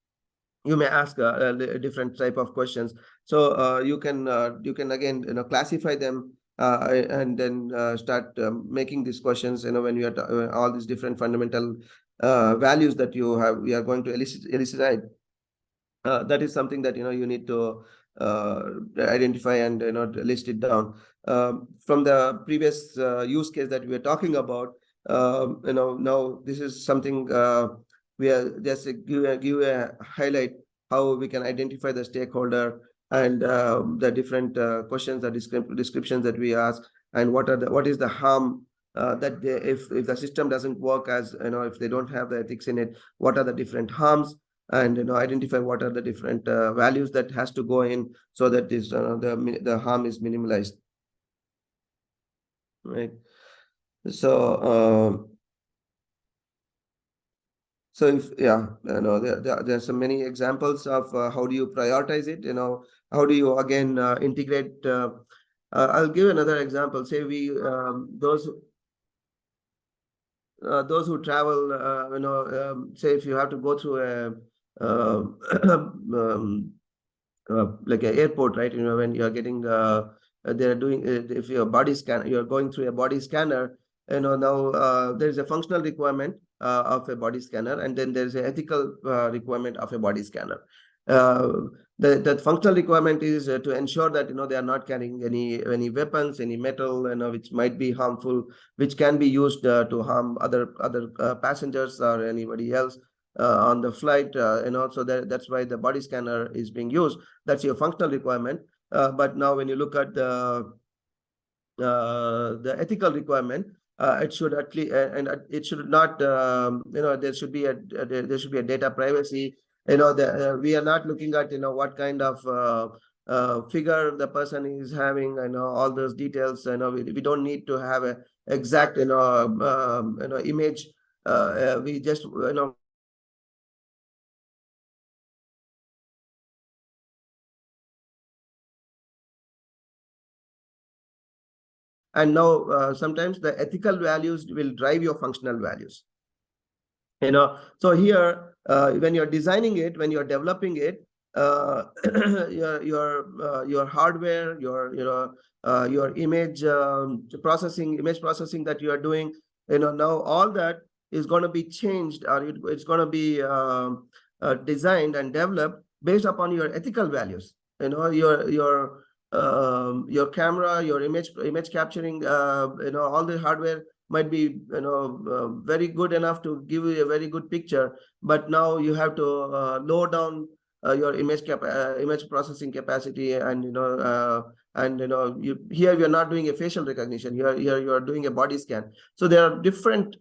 you may ask a different type of questions. So you can again classify them and then start making these questions. When you are all these different fundamental values that we are going to elicit. That is something that you need to identify and list it down. From the previous use case that we were talking about, now this is something we are just give a highlight how we can identify the stakeholder, and the different questions, the descriptions that we ask, and what is the harm that if the system doesn't work, as if they don't have the ethics in it, what are the different harms, and identify what are the different values that has to go in, so that this the harm is minimalized, right? So if there's so many examples of how do you prioritize it, how do you again integrate. I'll give another example. Say those who travel, say if you have to go through like an airport, right? When you're getting, they're doing, if your body scan, you're going through a body scanner, now there's a functional requirement of a body scanner, and then there's an ethical requirement of a body scanner. The functional requirement is to ensure that they are not carrying any weapons, any metal, which might be harmful, which can be used to harm other passengers or anybody else on the flight. So that's why the body scanner is being used. That's your functional requirement. But now when you look at the ethical requirement, it should at least, and it should not, there should be a data privacy. We are not looking at what kind of figure the person is having. All those details. We don't need to have a exact image. We just and now sometimes the ethical values will drive your functional values. So here when you're designing it, when you're developing it, your hardware, your image processing that you are doing, now all that is going to be changed, or it's going to be designed and developed based upon your ethical values. Your camera, your image capturing, all the hardware might be very good enough to give you a very good picture, but now you have to lower down your image processing capacity, and here we are not doing a facial recognition. Here you are doing a body scan. So there are different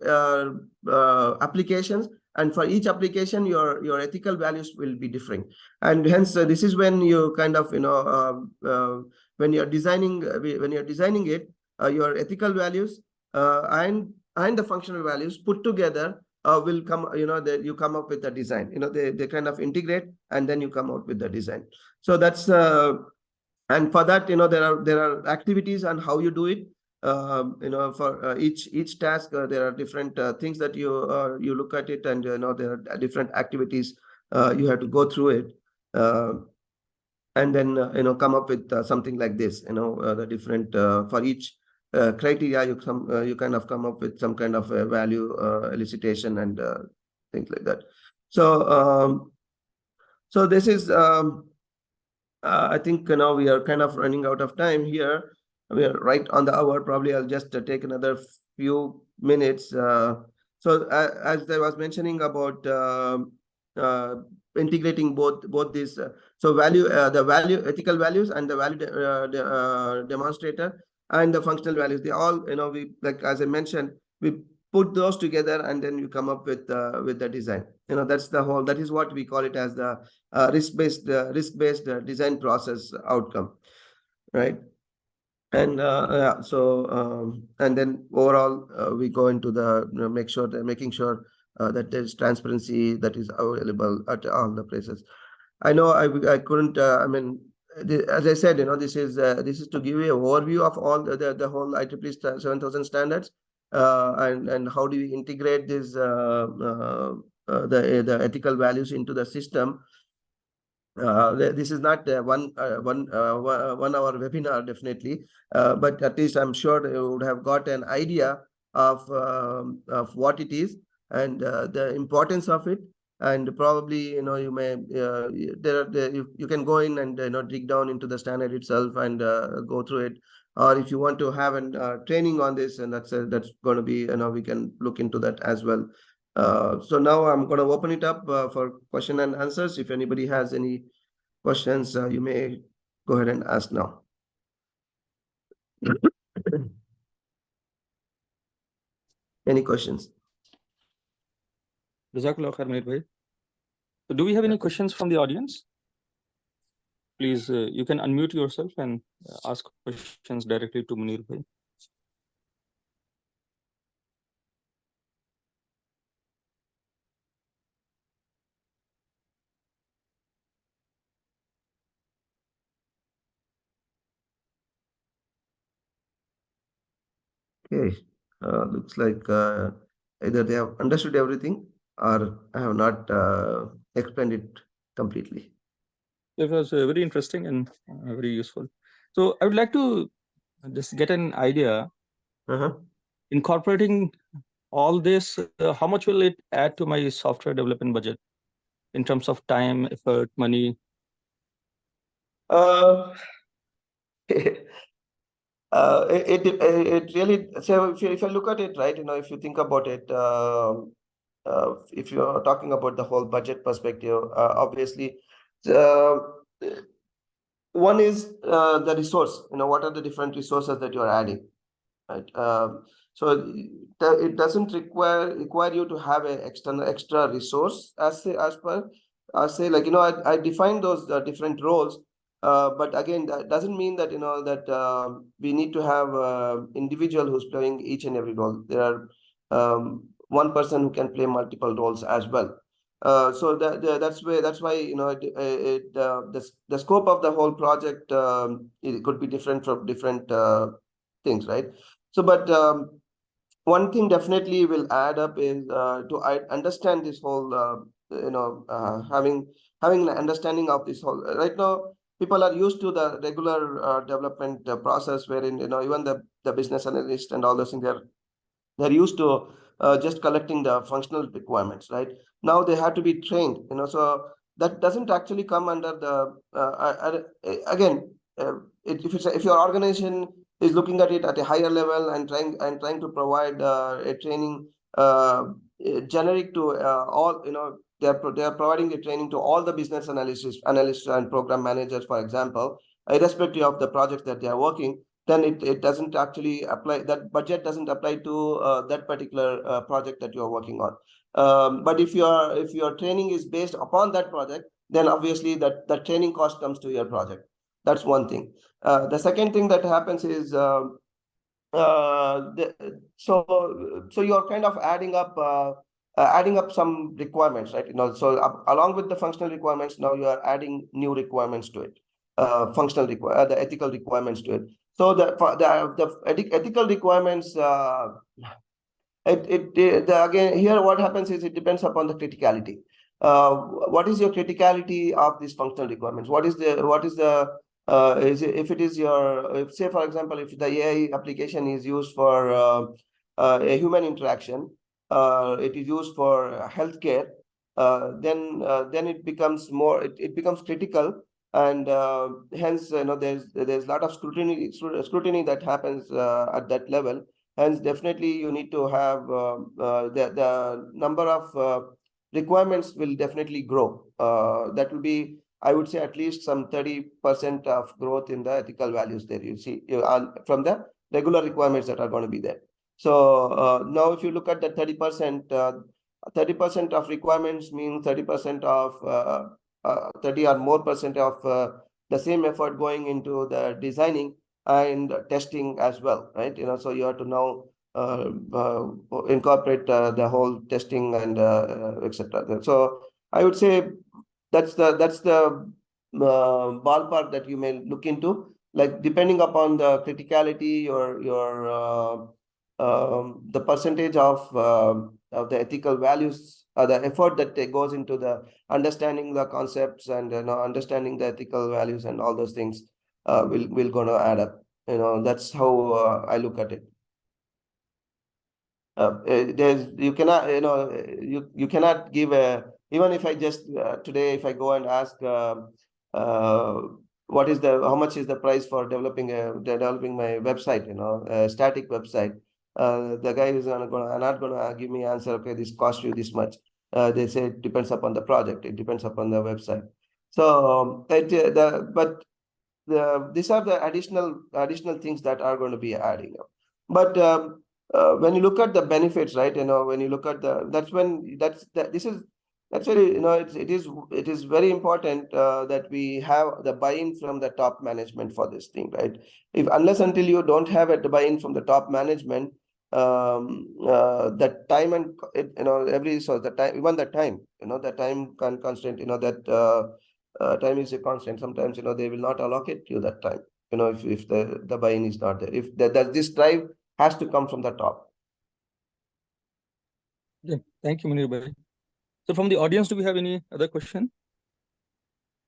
applications, and for each application your ethical values will be different. And hence this is when you kind of when you're designing it, your ethical values and the functional values put together will come, that you come up with a design. They kind of integrate, and then you come out with the design. So that's and for that, there are activities on how you do it. For each task, there are different things that you look at it, and there are different activities you have to go through it, and then come up with something like this. The different for each criteria, you kind of come up with some kind of a value elicitation and things like that. So this is I think now we are kind of running out of time here. We are right on the hour. Probably I'll just take another few minutes. So as I was mentioning about integrating both these, so the ethical values and the value demonstrator and the functional values, they all, we, like as I mentioned, we put those together, and then you come up with the design. That is what we call it as the risk-based design process outcome, right? And and then overall we go into the making sure that there's transparency that is available at all the places. I know I couldn't as I said, this is to give you an overview of all the whole IEEE 7000 standards, and how do we integrate this the ethical values into the system. This is not one hour webinar, definitely, but at least I'm sure you would have got an idea of what it is, and the importance of it. And probably you may you can go in and dig down into the standard itself and go through it, or if you want to have a training on this, and that's going to be, we can look into that as well. So now I'm going to open it up for question and answers. If anybody has any questions, you may go ahead and ask now. Any questions? Jazakallah khair, Munir bhai. So do we have any questions from the audience? Please, you can unmute yourself and ask questions directly to Munir bhai. Okay, looks like either they have understood everything, or I have not explained it completely. It was very interesting and very useful. So I would like to just get an idea, incorporating all this, how much will it add to my software development budget in terms of time, effort, money? It really, so if you look at it, right, if you think about it, if you're talking about the whole budget perspective, obviously, one is the resource, what are the different resources that you're adding, right? So it doesn't require you to have an extra resource as per say, like, I defined those different roles. But again, that doesn't mean that that we need to have an individual who's playing each and every role. There are one person who can play multiple roles as well. So that's why the scope of the whole project, it could be different from different things, right? So, but one thing definitely will add up is to understand this whole having an understanding of this whole. Right now, people are used to the regular development process, wherein even the business analyst and all those things, they're used to just collecting the functional requirements. Right now, they have to be trained. So that doesn't actually come under the again. If your organization is looking at it at a higher level and trying to provide a training generic to all, they are providing the training to all the business analysts and program managers, for example, irrespective of the projects that they are working, then it doesn't actually apply. That budget doesn't apply to that particular project that you are working on. But if your training is based upon that project, then obviously that training cost comes to your project. That's one thing. The second thing that happens is so you're kind of adding up some requirements, right? So along with the functional requirements, now you are adding new requirements to it, the ethical requirements to it. So the ethical requirements, again, here what happens is it depends upon the criticality. What is your criticality of these functional requirements? What is the if it is your, say for example, if the AI application is used for a human interaction, it is used for healthcare, then it becomes more, it becomes critical, and hence there's a lot of scrutiny that happens at that level. Hence, definitely you need to have the number of requirements will definitely grow. That will be, I would say, at least some 30% of growth in the ethical values there. You see, from the regular requirements that are going to be there. So now, if you look at the 30%, 30% of requirements means 30% of 30 or more percent of the same effort going into the designing and testing as well, right? So you have to now incorporate the whole testing and etc. So I would say that's the ballpark that you may look into, like depending upon the criticality or your the percentage of the ethical values, the effort that goes into the understanding the concepts and understanding the ethical values and all those things will gonna add up. That's how I look at it. You cannot, you cannot give a, even if I just today, if I go and ask how much is the price for developing my website, a static website, the guy is not gonna give me answer, okay, this costs you this much. They say it depends upon the project, it depends upon the website. So these are the additional things that are going to be adding up. But when you look at the benefits, right? When you look at that's very, it is very important that we have the buy-in from the top management for this thing, right? Unless until you don't have the buy-in from the top management, that time and the time, even the time, the time constraint, that time is a constant. Sometimes they will not allocate you that time, if the buy-in is not there, if this drive has to come from the top. Yeah, thank you, Munir bhai. So from the audience, do we have any other question?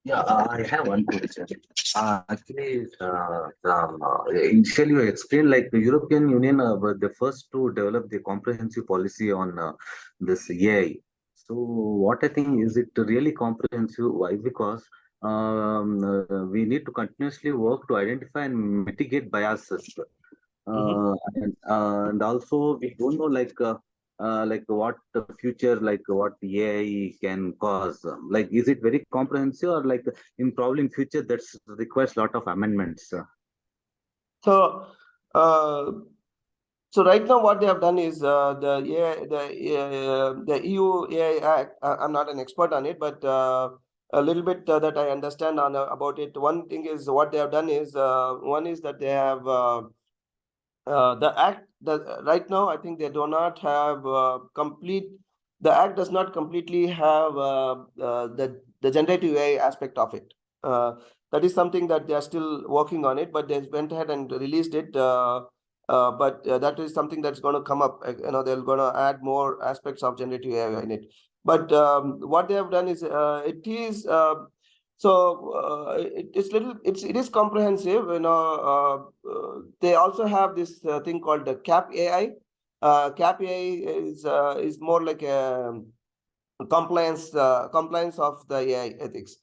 Yeah, I have one question. Actually, initially you explained like the European Union were the first to develop the comprehensive policy on this AI. So what I think is it really comprehensive? Why? Because we need to continuously work to identify and mitigate biases. And also we don't know like what the future like what the AI can cause. Like is it very comprehensive or like in probably in future that's requires lot of amendments? So, so right now what they have done is the EU AI Act. I'm not an expert on it, but a little bit that I understand on about it. One thing is what they have done is one is that they have the act. Right now, I think they do not have complete. The act does not completely have the generative AI aspect of it. That is something that they are still working on it, but they went ahead and released it. But that is something that's going to come up. They're going to add more aspects of generative AI in it. But what they have done is it is it is comprehensive. They also have this thing called the CAP AI. CAP AI is more like a compliance of the AI ethics.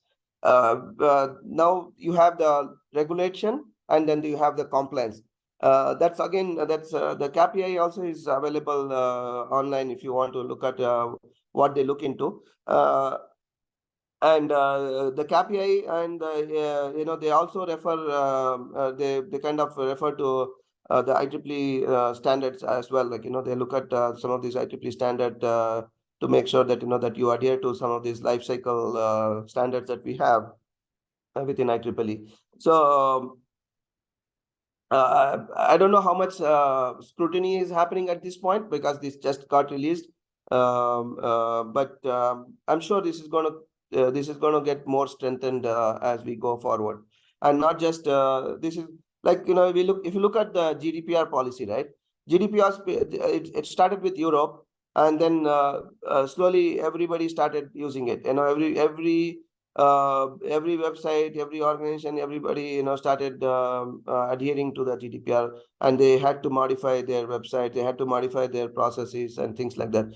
Now you have the regulation and then you have the compliance. That's the CAP AI also is available online if you want to look at what they look into. And the CAPI and they also refer they kind of refer to the IEEE standards as well. Like they look at some of these IEEE standard to make sure that that you adhere to some of these life cycle standards that we have within IEEE. So I don't know how much scrutiny is happening at this point because this just got released. But I'm sure this is going to get more strengthened as we go forward, and not just this is like if you look at the GDPR policy, right? GDPR it started with Europe, and then slowly everybody started using it. Every website, every organization, everybody started adhering to the GDPR, and they had to modify their website, they had to modify their processes and things like that.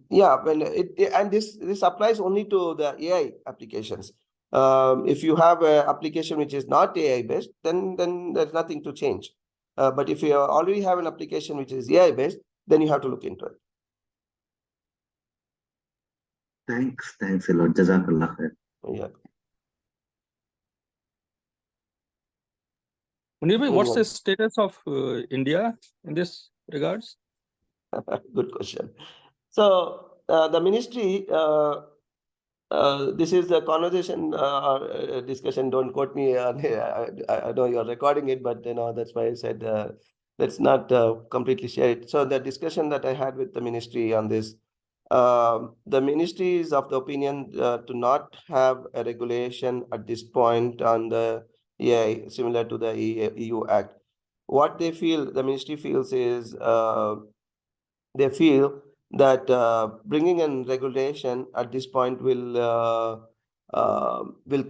Yeah, when and this applies only to the AI applications. If you have an application which is not AI based, then there's nothing to change. But if you already have an application which is AI based, then you have to look into it. Thanks a lot. Jazakallah khair. Yeah. Munir, what's the status of India in this regards? Good question. So the ministry, this is a conversation or discussion. Don't quote me. I know you're recording it, but that's why I said let's not completely share it. So the discussion that I had with the ministry on this, the ministry is of the opinion to not have a regulation at this point on the AI similar to the EU Act. What they feel, the ministry feels is they feel that bringing in regulation at this point will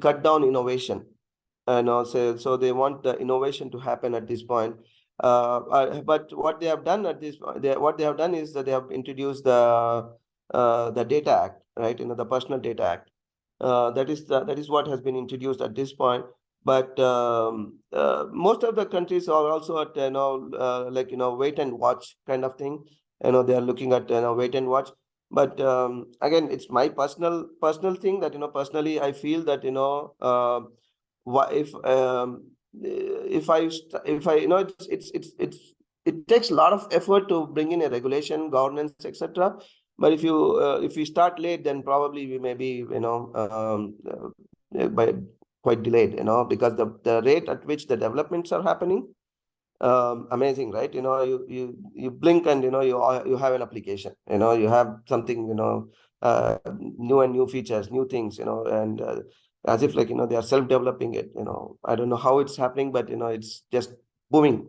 cut down innovation, and also so they want the innovation to happen at this point. But what they have done at this, what they have done is that they have introduced the Data Act, right? The Personal Data Act. That is what has been introduced at this point. But most of the countries are also at wait and watch kind of thing. They are looking at wait and watch. But again, it's my personal thing that personally I feel that if I it takes a lot of effort to bring in a regulation, governance, etc. But if you start late, then probably we may be by quite delayed, because the rate at which the developments are happening, amazing, right? You blink and you have an application, you have something, new features, new things, and as if like they are self-developing it. I don't know how it's happening, but it's just booming.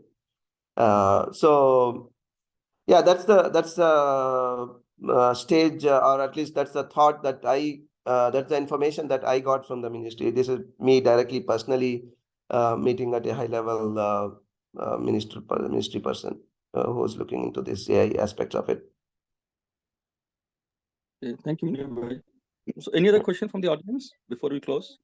So yeah, that's the stage, or at least that's the thought that that's the information that I got from the ministry. This is me directly, personally meeting at a high level ministry person who's looking into this AI aspects of it. Okay, thank you, Munir bhai. So any other question from the audience before we close?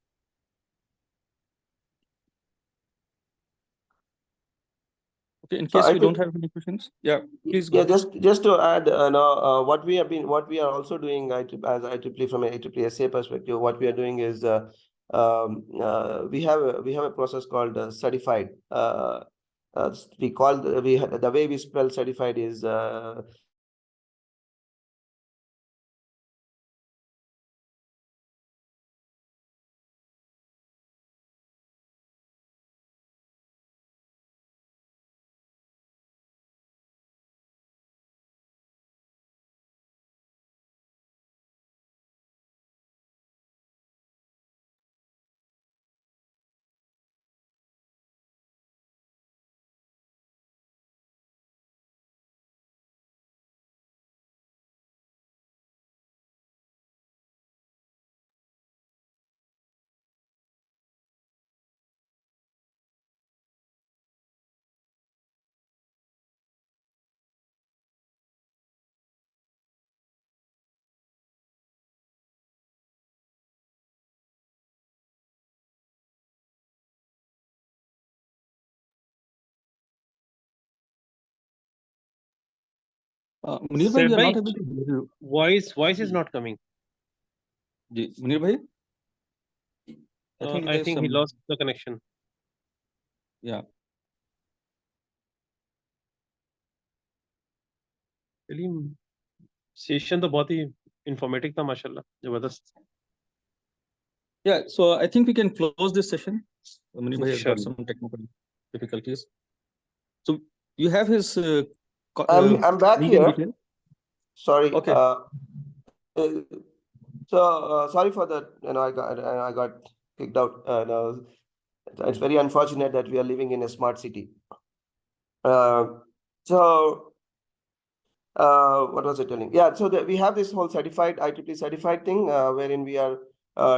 Okay, in case we don't have any questions, yeah, please go. Yeah, just to add, what we are also doing as IEEE from an IEEE SA perspective, what we are doing is we have a process called certified. We call the way we spell certified is Munir bhai, Sir, we are not bhai, able to hear you. voice is not coming. Munir bhai, I think I there's think he some, lost the connection. yeah. चलिए session तो बहुत ही informative था माशाल्लाह, जबरदस्त. Yeah, so I think we can close this session. Munir bhai has got Inshallah. some technical difficulties. So you have his I'm back link in here. detail. Sorry. Okay. Sorry for that. I got kicked out. It's very unfortunate that we are living in a smart city. What was I telling? Yeah, so we have this whole certified IEEE certified thing, wherein we are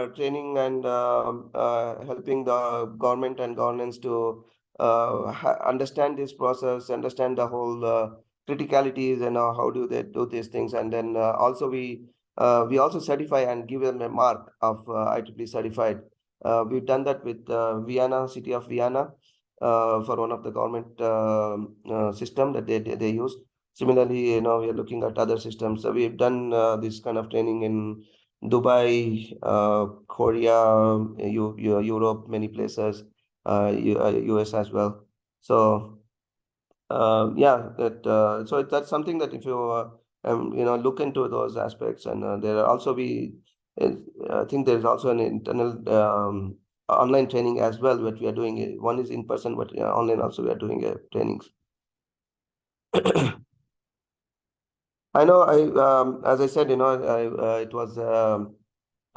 training and helping the government and governance to understand this process, understand the whole criticalities, and how do they do these things, and then also we also certify and give them a mark of IEEE certified. We've done that with Vienna, city of Vienna, for one of the government system that they use. Similarly, we are looking at other systems. So we've done this kind of training in Dubai, Korea, Europe, many places, US as well. So yeah, so that's something that if you look into those aspects, and there are also I think there's also an internal online training as well. What we are doing, one is in person, but online also we are doing trainings. I know. As I said, it was.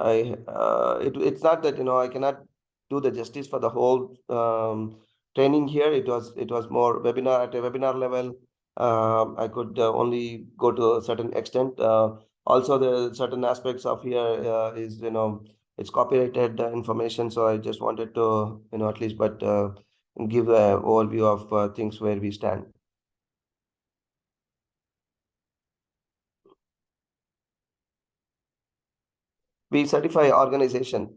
It's not that I cannot do the justice for the whole training here. It was more webinar at a webinar level. I could only go to a certain extent. Also, the certain aspects of here is it's copyrighted information. So I just wanted to at least give an overview of things where we stand. We certify organization,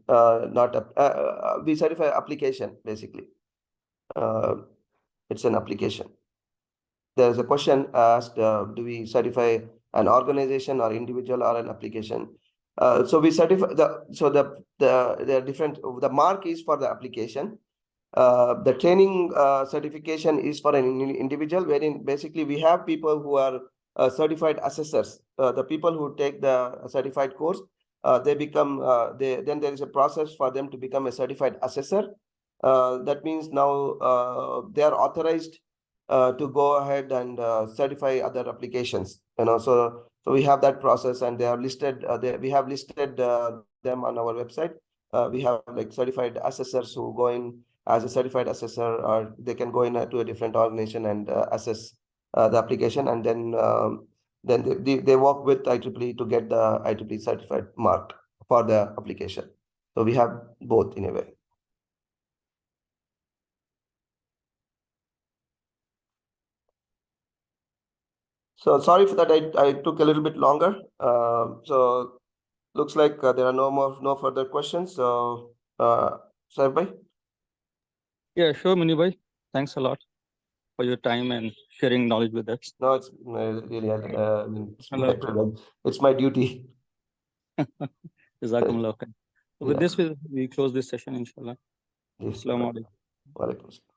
we certify application, basically. It's an application. There's a question asked, do we certify an organization or individual or an application? So we certify the different, the mark is for the application. The training certification is for an individual, wherein basically we have people who are certified assessors. The people who take the certified course, they become then there is a process for them to become a certified assessor. That means now they are authorized to go ahead and certify other applications. So we have that process, and they have listed. We have listed them on our website. We have like certified assessors who go in as a certified assessor, or they can go in to a different organization and assess the application, and then then they work with IEEE to get the IEEE certified mark for the application. So we have both in a way. So sorry for that, I took a little bit longer. So looks like there are no further questions. So Saif bhai? Yeah, sure, Munir bhai. Thanks a lot for your time and sharing knowledge with us. No, it's really it's my Hello. privilege. It's my duty. Jazakumullah khair. So with Yeah. this, we close this session, inshallah. Yes. Assalamu alaikum. Wa alaikum assalam.